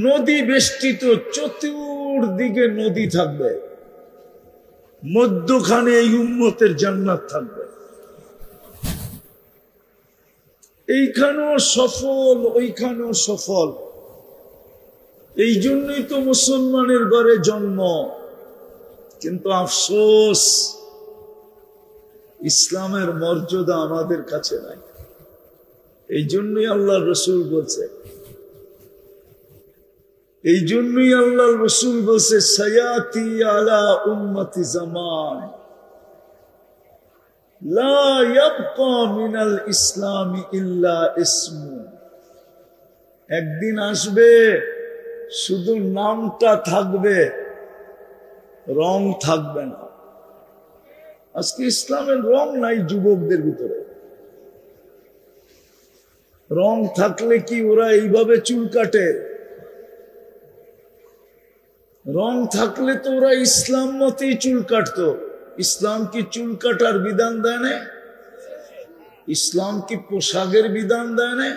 নদী বেষ্টিত, চতুর্দিকে নদী থাকবে, মধ্যখানে এই উম্মতের জান্নাত থাকবে। এইখানেও সফল, ওইখানেও সফল। এই জন্যই তো মুসলমানের ঘরে জন্ম। কিন্তু আফসোস, ইসলামের মর্যাদা আমাদের কাছে নাই। এই জন্যই আল্লাহ রসুল বলছে, এই জন্যই আল্লাহ রসুল বলছে, সায়াতি আলা উম্মতি জামান লা ইয়াবকা মিনাল ইসলামি ইল্লা ইসমু, একদিন আসবে শুধু নামটা থাকবে, রং থাকবে না। আজকে ইসলামের রং নাই যুবকদের ভিতরে। রং থাকলে কি ওরা এইভাবে চুল কাটে? রং থাকলে তো ওরা ইসলাম মতেই চুল কাটতো। ইসলাম কি চুল কাটার বিধান দেয় না? ইসলাম কি পোশাকের বিধান দেয় না?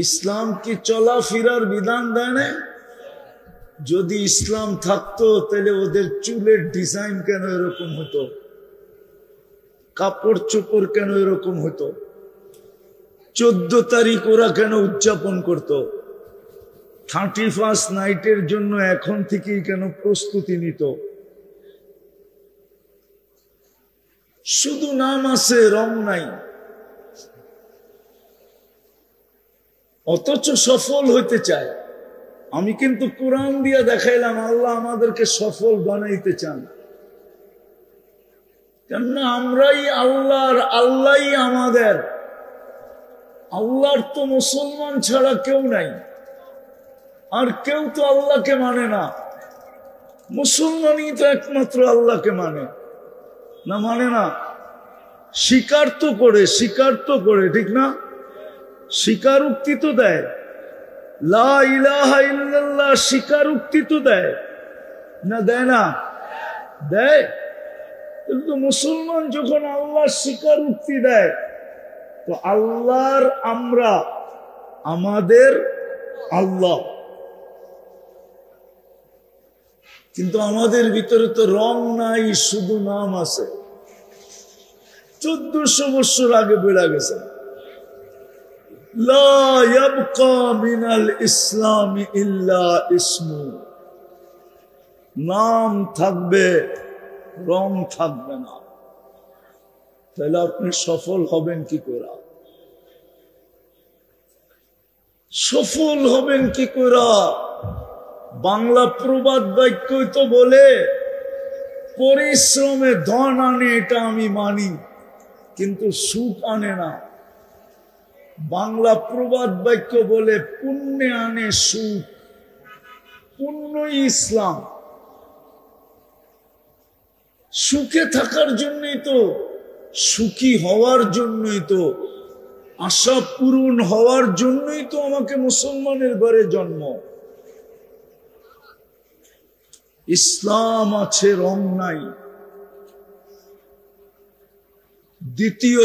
ইসলাম কি চলাফেরার বিধান দেয় না? যদি ইসলাম থাকতো তাহলে ওদের চুলের ডিজাইন কেন এরকম হতো? কাপড় চোপড় কেন এরকম হতো? 14 তারিখ ওরা কেন উদযাপন করত? 31st নাইটের জন্য এখন থেকেই কেন প্রস্তুতি নিত? শুধু নাম আছে, রং নাই। অথচ সফল হইতে চায়। আমি কিন্তু কোরআন দিয়ে দেখাইলাম আল্লাহ আমাদেরকে সফল বানাইতে চান, কেননা আমরাই আল্লাহর, আল্লাহই আমাদের। আল্লাহর তো মুসলমান ছাড়া কেউ নাই, আর কেউ তো আল্লাহকে মানে না। মুসলমানই তো একমাত্র আল্লাহকে মানে, না মানে না? স্বীকার তো করে, ঠিক না? স্বীকারোক্তি তো দেয়, লা ইলাহা ইল্লাল্লাহ স্বীকারোক্তি তো দেয় না, দেয় না? দেয়। কিন্তু মুসলমান যখন আল্লাহর স্বীকারোক্তি দেয়, তো আল্লাহর আমরা, আমাদের আল্লাহ। কিন্তু আমাদের ভিতরে তো রং নাই, শুধু নাম আছে। 1400 বছর আগে বেড়া গেছে, লা ইয়াবকা মিনাল ইসলামি ইল্লা ইসমু, নাম থাকবে, রং থাকবে না। তাহলে আপনি সফল হবেন কি করে? সফল হবেন কি করে? বাংলা প্রবাদ বাক্যই তো বলে, পরিশ্রমে ধন আনে, এটা আমি মানি, কিন্তু সুখ আনে না। বাংলা প্রবাদ বাক্য বলে, পুণ্যে আনে সুখ, পুণ্যই ইসলাম। সুখে থাকার জন্যই তো, সুখী হওয়ার জন্যই তো, আশা পূরণ হওয়ার জন্যই তো আমাকে মুসলমানের ঘরে জন্ম। ইসলাম আছে, রং নাই। দ্বিতীয়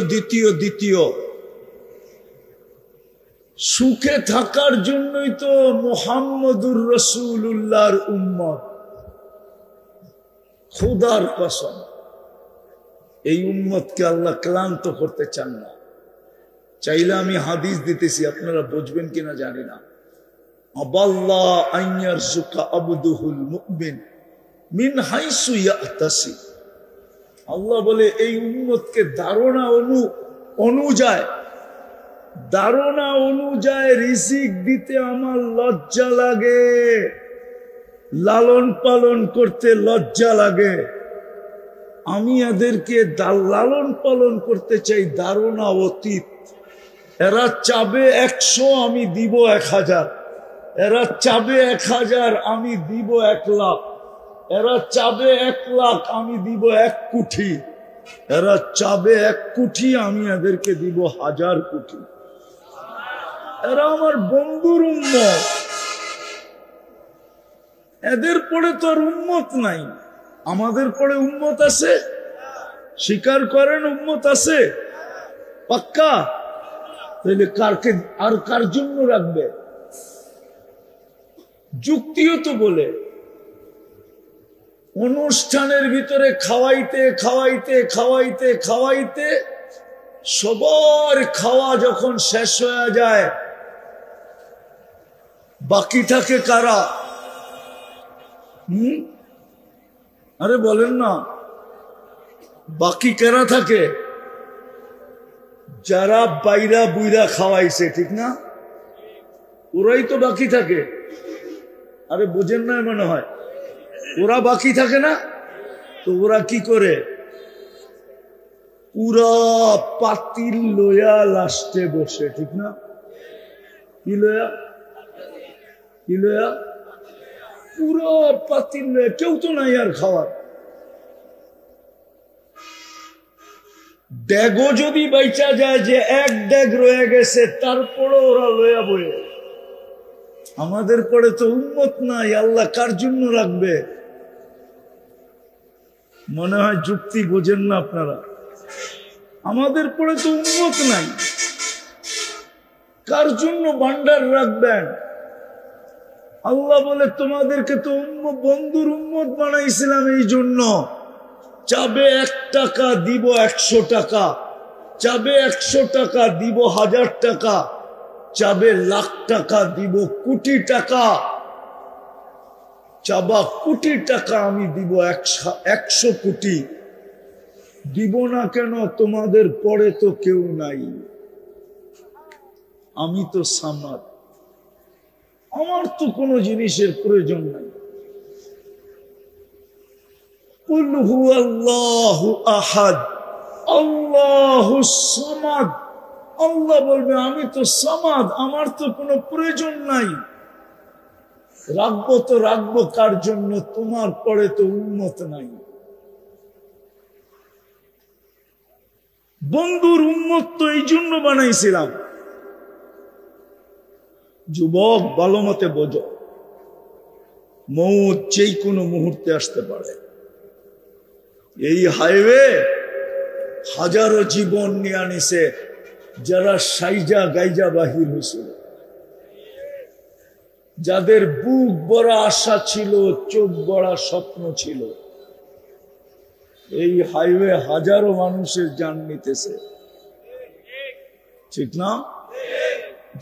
সুখে থাকার জন্যই তো মুহাম্মদুর রাসূলুল্লাহর উম্মত। খোদার কসম, এই উম্মতকে আল্লাহ ক্লান্ত করতে চান না। চাইলে আমি হাদিস দিতেছি, আপনারা বুঝবেন কিনা জানি না। আবাল্লাহ আইয়ারযুকা আবদুহুল মুমিন মিন হাইসু ইয়াতাসি। আল্লাহ বলে এই উম্মতকে ধারণা অনুযায়ী রিজিক দিতে আমার লজ্জা লাগে, লালন পালন করতে লজ্জা লাগে। আমি এদেরকে লালন পালন করতে চাই ধারণা অতীত। এরা চাবে 100, আমি দিব 1000। এরা চাবে 1000, আমি দিব 1 লাখ। এরা চাবে 1 লাখ, আমি দিব 1 কোটি। এরা চাবে 1 কোটি, আমি এদেরকে দিব 1000 কোটি। এরা আমার বন্ধুর উম্মত। এদের পরে তো আর উম্মত নাই, আমাদের পরে উম্মত আছে। স্বীকার করেন উম্মত আছে? পাক্কা? তাহলে কার জন্য রাখবে? যুক্তিও তো বলে, অনুষ্ঠানের ভিতরে খাওয়াইতে সবার খাওয়া যখন শেষ হয়ে যায়, বাকি থাকে কারা? আরে বলেন না, বাকি কারা থাকে? যারা বাইরা বুইরা খাওয়াইছে, ঠিক না? ওরাই তো বাকি থাকে। আরে বুঝেন না মনে হয়, ওরা বাকি থাকে না? তো ওরা কি করে? পুরা পাতিল লয়া লাস্টে বসে, ঠিক না? কি লয়া? পুরা পাতিল লয়া, কেউ তো নাই আর খাওয়ার। ড্যাগও যদি বাইচা যায়, যে 1 ড্যাগ রয়ে গেছে, তারপরে ওরা লয়া বয়ে। আমাদের পরে তো উম্মত নাই, আল্লাহ কার জন্য রাখবে? মনে হয় যুক্তি বোঝেন না আপনারা। আমাদের পরে তো উম্মত নাই, কার জন্য ভান্ডার রাখবেন? আল্লাহ বলে তোমাদেরকে তো বন্ধুর উম্মত বানাইছিলাম, এই জন্য চাবে 1 টাকা দিব 100 টাকা, চাবে 100 টাকা দিব 1000 টাকা, চাবে লাখ টাকা দিব কোটি টাকা, চাবা কোটি টাকা আমি দিব 100 কোটি। দিব না কেন? তোমাদের পরে তো কেউ নাই। আমি তো সামাদ, আমার তো কোনো জিনিসের প্রয়োজন নাই। কুল হুয়াল্লাহু আহাদ আল্লাহুস সামাদ, আল্লাহ বলবে আমি তো সামাদ, আমার তো কোনো প্রয়োজন নাই। রাখবো তো রাখবো কার জন্য? তোমার পরে তো উম্মত নাই। বন্ধুর উম্মত তো এই জন্য বানাইছিলাম। যুবক ভালো মতে বোঝো, মৌত যেই কোনো মুহূর্তে আসতে পারে। এই হাইওয়ে হাজারো জীবন নিয়ে আনিছে যারা সাইজা গাইজা বাহির হয়েছিল, যাদের বুক বড় আশা ছিল, চোখ বড় স্বপ্ন ছিল। এই হাইওয়ে হাজারো মানুষের জান নিতেছে, ঠিক না?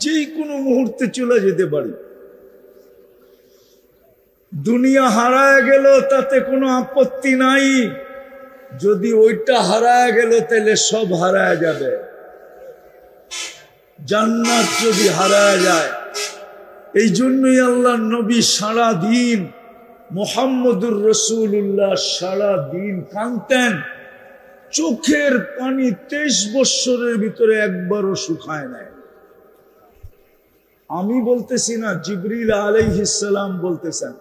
যে কোনো মুহূর্তে চলে যেতে পারি। দুনিয়া হারায় গেল তাতে কোনো আপত্তি নাই, যদি ওইটা হারায় গেল তাহলে সব হারায় যাবে। জান্নাত যদি হারায় যায়, এই জন্যই আল্লাহ নবী সারা দিন, মুহাম্মদুর রাসূলুল্লাহ সারা দিন কাঁদতেন। চোখের পানি 23 বৎসরের ভিতরে একবারও শুকায় নাই। আমি বলতেছি না, জিবরিল আলাইহিস সালাম বলতেছেন,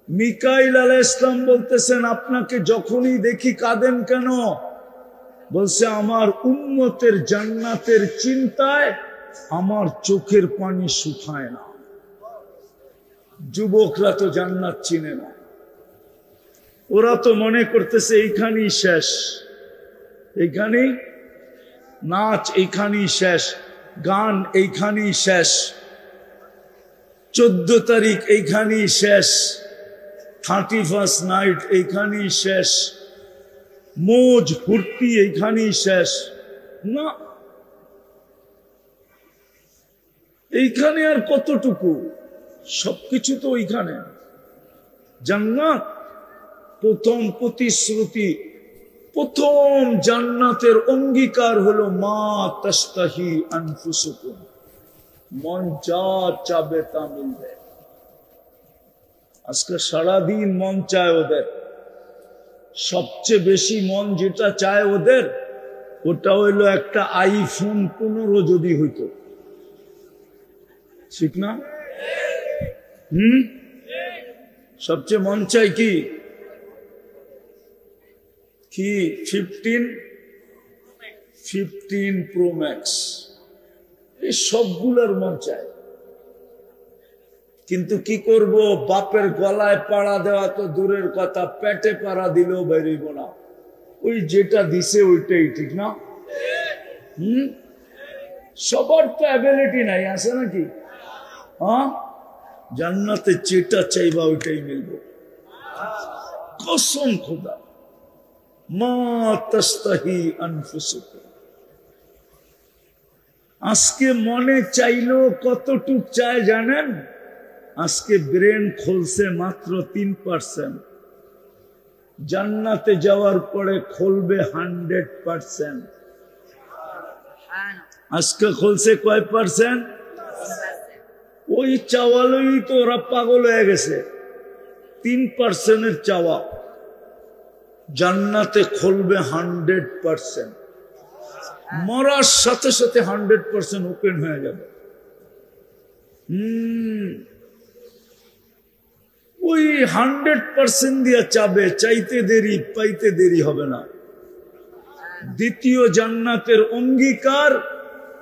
মিকাইল আলাইহিস সালাম বলতেছেন, আপনাকে যখনই দেখি কাঁদেন কেন? বলছে আমার উম্মতের জান্নাতের চিন্তায় আমার চোখের পানি শুকায় না। যুবকরা তো জান্নাত চিনে না, ওরা তো মনে করতেছে এইখানেই শেষ, এইখানেই নাচ, এইখানেই শেষ, গান এইখানেই শেষ, 14 তারিখ এইখানেই শেষ, 31st নাইট এইখানেই শেষ, মোজ ফুর্তি এইখানেই শেষ। না, এইখানে আর কতটুকু? সবকিছু তো ওইখানে। জান্নাত প্রথম প্রতিশ্রুতি, প্রথম জান্নাতের অঙ্গীকার হলো মা তাস্তাহি আনফুসুকুম, মন যা চাবে তা মিলবে। আজকে সারাদিন মন চায় ওদের, সবচেয়ে বেশি মন যেটা চায় ওদের, ওটা হইলো একটা আইফোন 15 যদি হইতো, ঠিক না? সবচেয়ে মন চাই কি? 15 প্রো ম্যাক্স, এই সবগুলোর মন চায়। কিন্তু কি করব, বাপের গলায় পাড়া দেওয়া তো দূরের কথা, পেটে পাড়া দিলেও বেরিব না। ওই যেটা দিছে ওইটাই, ঠিক না? সবার তো অ্যাবিলিটি নাই, আছে নাকি? হ্যাঁ, জান্নাতে যেটা চাইবা ওইটাই মিলব, কসম খোদা। মা তাস্তাহি আনফুসুকুম। আজকে মনে চাইলো কতটুক চায় জানেন? আজকে ব্রেন খুলছে মাত্র 3%, জান্নাতে যাওয়ার পরে খুলবে 100%। আজকে খুলছে কয় পার্সেন্ট? ওই চাওয়ালই তো ওরা পাগল হয়ে গেছে। 3%-এর চাওয়া, জান্নাতে খুলবে 100%। মরার সাথে সাথে 100% ওপেন হয়ে যাবে। ওই 100% দিয়ে চাবে, চাইতে দেরি পাইতে দেরি হবে না। দ্বিতীয় জান্নাতের অঙ্গীকার,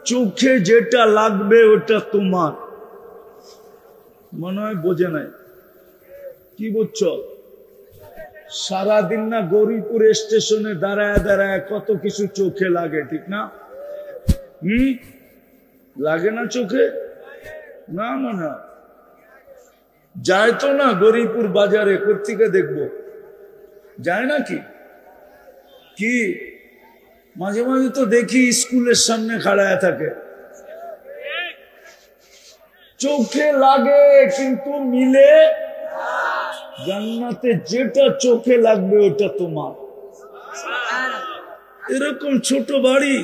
চোখে যেটা লাগবে ওটা তোমার। মনে হয় বোঝে নাই, কি বুঝছো? সারাদিন না গৌরীপুর স্টেশনে দাঁড়ায় দাঁড়ায় কত কিছু চোখে লাগে, ঠিক না? লাগে না চোখে? না মনে হয় যায় তো না গৌরীপুর বাজারে, কোত্থেকে দেখবো, যায় নাকি? কি মাঝে মাঝে তো দেখি স্কুলের সামনে খাড়ায় থাকে, চোখে লাগে কিন্তু মিলে। জান্নাতে যেটা চোখে লাগবে ওটা তোমার। এরকম ছোট বাড়ি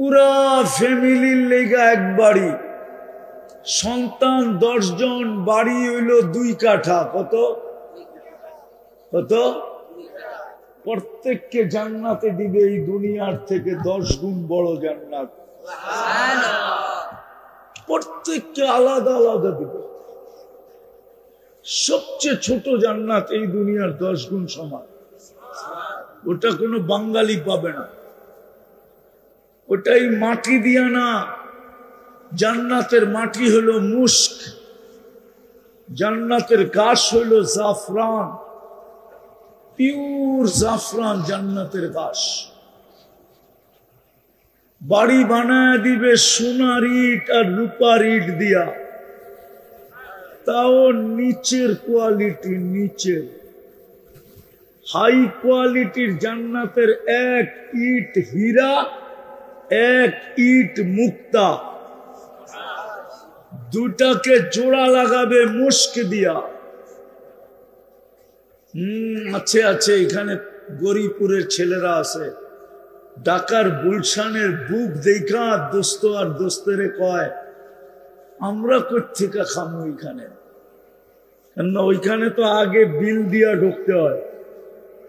পুরা ফ্যামিলির লেগা এক বাড়ি, সন্তান 10 জন, বাড়ি হইল 2 কাঠা। কত কত? প্রত্যেককে জান্নাতে দিবে এই দুনিয়ার থেকে 10 গুণ বড় জান্নাত। প্রত্যেককে আলাদা আলাদা দিবে। সবচেয়ে ছোট জান্নাত এই দুনিয়ার 10 গুণ সমান। ওটা কোনো বাঙালি পাবে না, ওটাই মাটি দিয়া না। জান্নাতের মাটি হলো মুস্ক, জান্নাতের গাছ হইল জাফরান, পিওর জাফরান জান্নাতের গাছ। বাড়ি বানায় দিবে সোনার ইট আর রূপার ইট দিয়া, তাও নিচের কোয়ালিটি, নিচের হাই কোয়ালিটির। জান্নাতের 1 ইট হীরা, 1 ইট মুক্তা, দুটাকে জোড়া লাগাবে মুস্ক দিয়া। আছে আছে, এখানে গরিপুরের ছেলেরা আছে, ঢাকার গুলশানের বুক দেখা দোস্ত আর দোস্তেরে কয় আমরা কোত্থেকে খামু এখানে, কেননা ওইখানে তো আগে বিল দিয়া ঢুকতে হয়।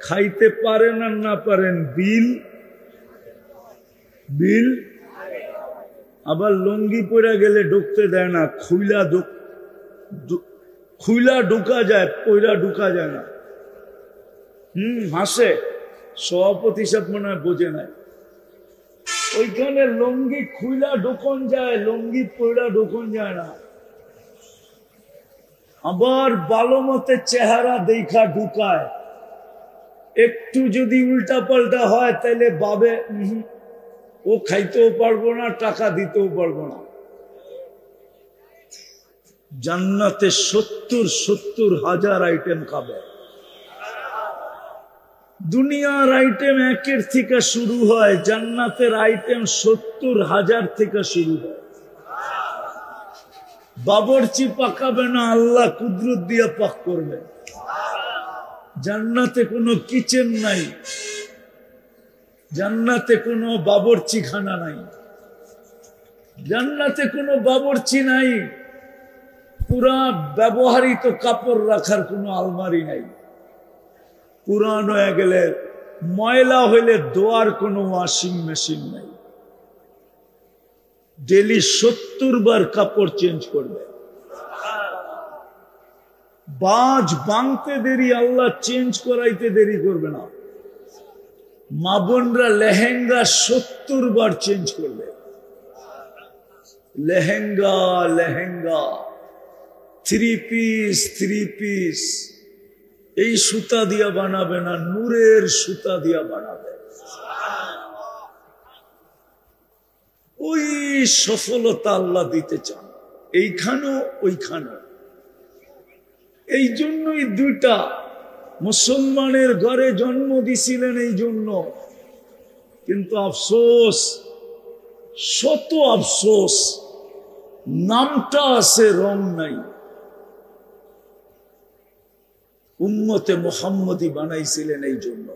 খাইতে পারেন আর না পারেন, বিল বিল। আবার লুঙ্গি পরে গেলে ঢুকতে দেয় না, খুইলা ঢুকা যায়, পয়রা ঢুকা যায় না। হাসে সভাপতি সাহেব মনে হয় বোঝে নাই। ওইখানে লুঙ্গি খুইলা ঢোকন যায়, লুঙ্গি পয়রা ঢোকন যায় না। আবার ভালো মতে চেহারা দেখা ঢুকায়, একটু যদি উল্টা পাল্টা হয় তাহলে ভাবে ও খাইতেও পারবো না, টাকা দিতেও পারবো না। জান্নাতে 70,000 আইটেম খাবে। দুনিয়ার আইটেম 1 থেকে শুরু হয়, জান্নাতের আইটেম 70,000 থেকে শুরু হয়। বাবরচি পাকাবে না, আল্লাহ কুদরত দিয়ে পাক করবে। জান্নাতে কোনো কিচেন নাই, জান্নাতে কোনো বাবরচি খানা নাই, জান্নাতে কোনো বাবরচি নাই। পুরা ব্যবহৃত কাপড় রাখার কোনো আলমারি নাই। পুরান হয়ে গেলে, ময়লা হইলে ধোয়ার কোনো ওয়াশিং মেশিন নাই। ডেলি 70 বার কাপড় চেঞ্জ করবে। বাজ বাংতে দেরি, আল্লাহ চেঞ্জ করাইতে দেরি করবে না। মা বোনরা লেহেঙ্গা 70 বার চেঞ্জ করবে। লেহেঙ্গা লেহেঙ্গা, 3 পিস, এই সুতা দিয়া বানাবে না, নূরের সুতা দিয়া বানাবে। ওই সফলতা আল্লাহ দিতে চান, এইখানেও ওইখানেও। এই জন্যই 2টা মুসলমানের ঘরে জন্ম দিছিলেন, এই জন্য। কিন্তু আফসোস, শত আফসোস, নামটা আছে, রং নাই। উম্মতে মুহাম্মদী বানাইছিলেন এই জন্য,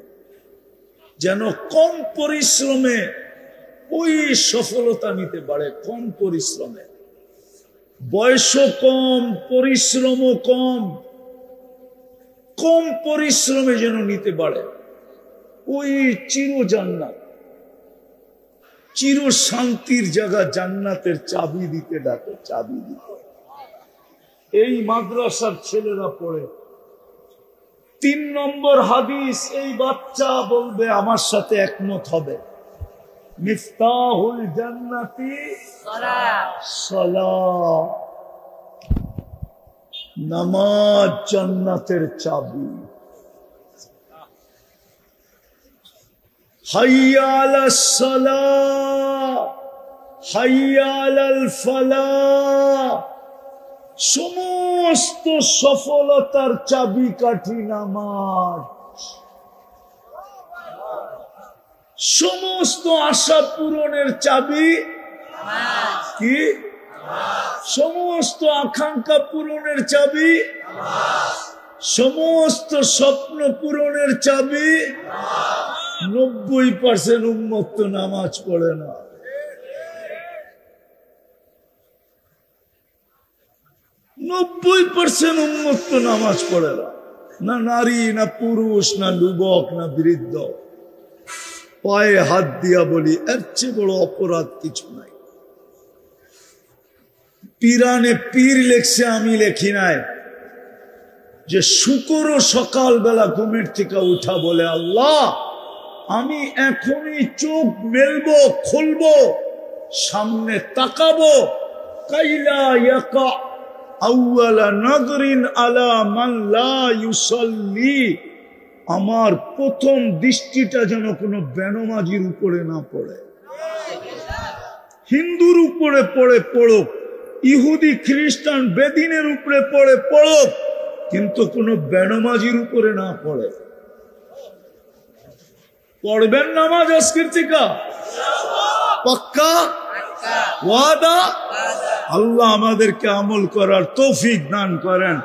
যেন কম পরিশ্রমে ওই সফলতা নিতে পারে। কম পরিশ্রমে, বয়সও কম, পরিশ্রমও কম, কম পরিশ্রমে যেন নিতে পারে ওই চির জান্নাত, চির শান্তির জায়গা। জান্নাতের চাবি দিতে ডাকে, চাবি দিতে। এই মাদ্রাসার ছেলেরা পড়ে। 3 নম্বর হাদিস, এই বাচ্চা বলবে, আমার সাথে একমত হবে, মিফতাহুল জান্নাতি সালাত, নামাজ জান্নাতের চাবি। হাইয়া আলাস সালাহ, হাইয়া আলাল ফালাহ। সমস্ত সফলতার চাবি কাঠি নামাজ, সমস্ত আশা পূরণের চাবি কি? সমস্ত আকাঙ্ক্ষা পূরণের চাবি, সমস্ত স্বপ্ন পূরণের চাবি। 90% উম্মত তো নামাজ পড়ে না। 90% উম্মত তো নামাজ পড়ে না, না নারী, না পুরুষ, না যুবক, না বৃদ্ধ। পায়ে হাত দিয়া বলি, এর চেয়ে বড় অপরাধ কিছু নাই। পীরানে পীর লেখছে, আমি লেখি নাই, যে শুকরও সকালবেলা ঘুমের থেকে উঠা বলে, আল্লাহ আমি এখনই চোখ মেলবো, খুলবো, সামনে তাকাবো, কাইলা ইয়াকা আউয়ালা নাযরিন আলা মান লা ইউসাল্লি, আমার প্রথম দৃষ্টিটা যেন কোনো বেনমাজির উপরে না পড়ে। হিন্দুর উপরে পড়ে পড়ুক, ইহুদি খ্রিস্টান বেদিনের উপরে পড়ে পড়ুক, কিন্তু কোনো বেনমাজির উপরে না পড়ে। পড়বেন নামাজ আজকের থেকে? পাক্কা ওয়াদা? আল্লাহ আমাদেরকে আমল করার তৌফিক দান করেন।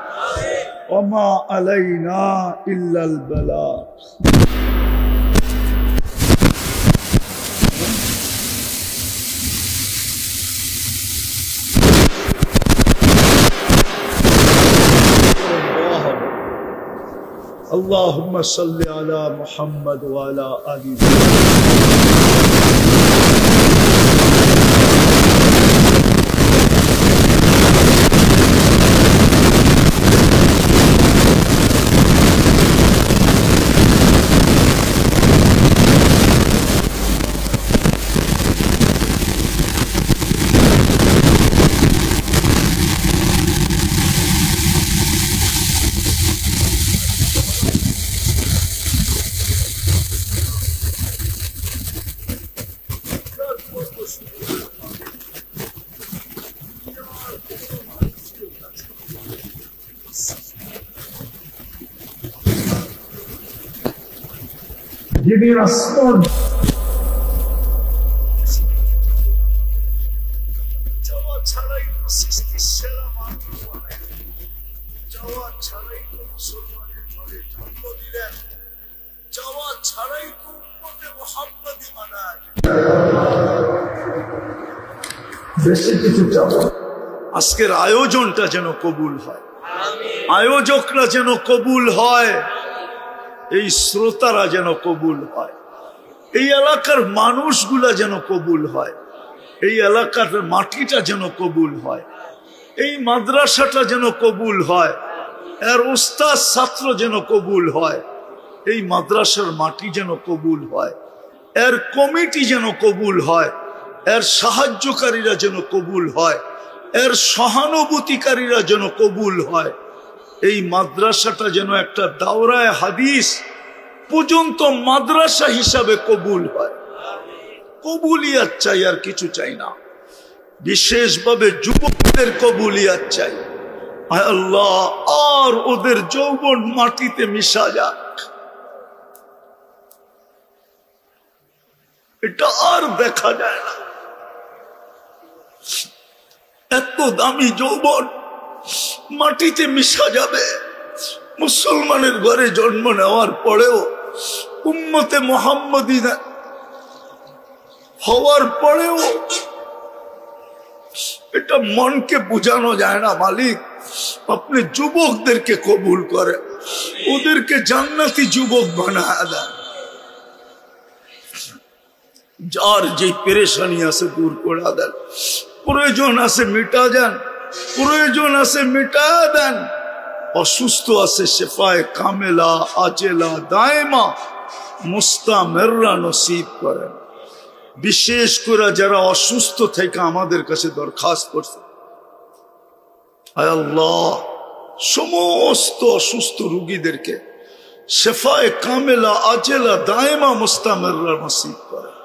ওমা আলাইনা ইল্লাল বালাগ। اللهم صل على محمد وعلى آل যিনি আসমান যাওয়া ছাড়াই সৃষ্টির সেরা মানুষ বানায়, যাওয়া ছাড়াই তো মুসলমানের ঘরে জন্ম দিলেন, যাওয়া ছাড়াই তো উম্মতে মুহাম্মাদি বানায়। বেশি কিছু চাও, আজকের আয়োজনটা যেন কবুল হয়, আয়োজকরা যেন কবুল হয়, এই শ্রোতারা যেন কবুল হয়, এই এলাকার মানুষগুলা যেন কবুল হয়, এই এলাকার মাটিটা যেন কবুল হয়, এই মাদ্রাসাটা যেন কবুল হয়, এর উস্তাদ ছাত্র যেন কবুল হয়, এই মাদ্রাসার মাটি যেন কবুল হয়, এর কমিটি যেন কবুল হয়, এর সাহায্যকারীরা যেন কবুল হয়, এর সহানুভূতিকারীরা যেন কবুল হয়। এই মাদ্রাসাটা যেন একটা দাওরায়ে হাদিস পর্যন্ত মাদ্রাসা হিসাবে কবুল হয়। কবুলিয়াত চাই, আর কিছু চাই না। বিশেষভাবে যুবকদের কবুলিয়াত চাই। আল্লাহ, আর ওদের যৌবন মাটিতে মিশা যাক, এটা আর দেখা যায় না। এত দামি যৌবন মাটিতে মিশা যাবে। মুসলমানের ঘরে জন্ম নেওয়ার পরেও, উম্মতে মুহাম্মাদি হওয়ার পরেও এটা মনকে বুঝানো যায় না। মালিক, আপনি যুবকদেরকে কবুল করেন, ওদেরকে জান্নাতি যুবক বানায় দেন। যার যে পেরেশানি আছে দূর করে দেন, প্রয়োজন আছে মিটা দেন, প্রয়োজন আছে মিটা দেন। অসুস্থ আছে শেফায়ে কামেলা আজেলা দায়মা মুস্তামেররা নসিব করেন। বিশেষ করে যারা অসুস্থ থেকে আমাদের কাছে দরখাস্ত করছে, আয় আল্লাহ সমস্ত অসুস্থ রোগীদেরকে শেফায়ে কামেলা আজেলা দায়মা মুস্তামেররা নসিব করেন।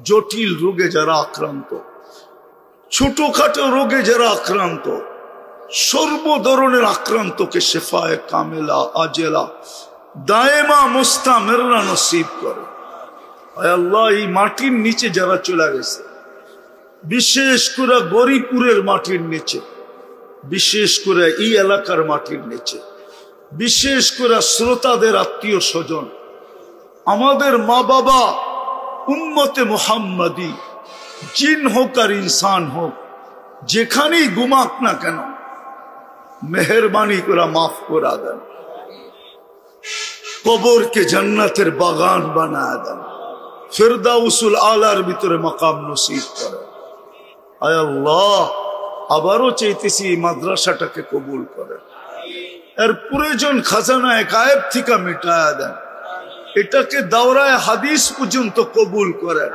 জটিল রোগে যারা আক্রান্ত, ছোটখাটো রোগে যারা আক্রান্ত, সর্ব ধরনের আক্রান্তকে শেফায়ে কামেলা আজেলা দায়মা মুস্তামেররা নসিব করে। আয় আল্লাহ, এই মাটির নিচে যারা চলে গেছে, বিশেষ করে গরিপুরের মাটির নিচে, বিশেষ করে এই এলাকার মাটির নিচে, বিশেষ করে শ্রোতাদের আত্মীয় স্বজন, আমাদের মা বাবা, উম্মতে মুহাম্মাদি, জিন হোক আর ইনসান হোক, যেখানেই ঘুমাক না কেন, মেহেরবানি করে মাফ করে দেন, কবরকে জান্নাতের বাগান বানায় দেন, ফিরদাউসুল আলার ভিতরে মাকাম নসিব করেন। আয় আল্লাহ, আবারও চাইতেছি এই মাদ্রাসাটাকে কবুল করেন, এর প্রয়োজন খাজানায় গায়েব থেকে মিটায়া দেন, এটাকে দাওরায় হাদিস পর্যন্ত কবুল করেন।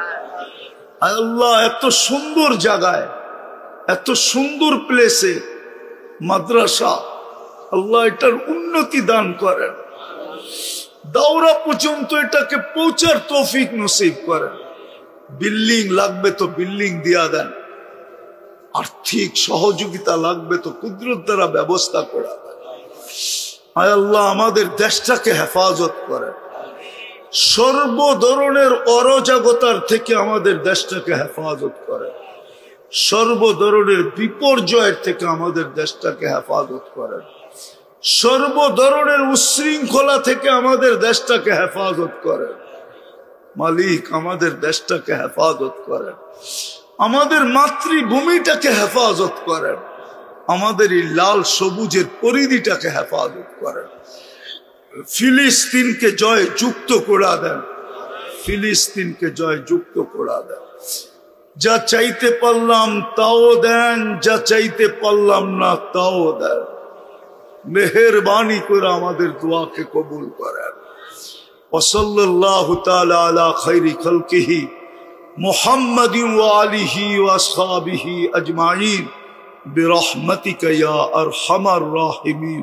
আয় আল্লাহ, এত সুন্দর জায়গায়, এত সুন্দর প্লেসে মাদ্রাসা, আল্লাহ এটার উন্নতি দান করেন, দাওরা পর্যন্ত এটাকে পৌঁছার তৌফিক নসিব করেন। বিল্ডিং লাগবে তো বিল্ডিং দিয়া দেন, আর্থিক সহযোগিতা লাগবে তো কুদরত দ্বারা ব্যবস্থা করা দেন। আয় আল্লাহ, আমাদের দেশটাকে হেফাজত করেন, সর্ব ধরনের অরাজকতার থেকে আমাদের দেশটাকে হেফাজত করেন, সর্ব ধরনের বিপর্যয়ের থেকে আমাদের দেশটাকে হেফাজত করেন, সর্ব ধরনের উশৃঙ্খলা থেকে আমাদের দেশটাকে হেফাজত করেন। মালিক, আমাদের দেশটাকে হেফাজত করেন, আমাদের মাতৃভূমিটাকে হেফাজত করেন, আমাদের এই লাল সবুজের পরিধিটাকে হেফাজত করেন। ফিলিস্তিনকে জয় যুক্ত করা দেন, ফিলিস্তিনকে জয় যুক্ত করা দেন। যা চাইতে পারলাম তাও দেন, যা চাইতে পারলাম না তাও দেন। মেহেরবানি করে আমাদের দোয়াকে কবুল করেন। ওয়াসাল্লাল্লাহু তাআলা আলা খায়রি খালকিহি মুহাম্মাদিন ওয়া আলিহি ওয়া আসহাবিহি আজমাইন বিরহমাতিকা ইয়া আরহামার রাহিমিন।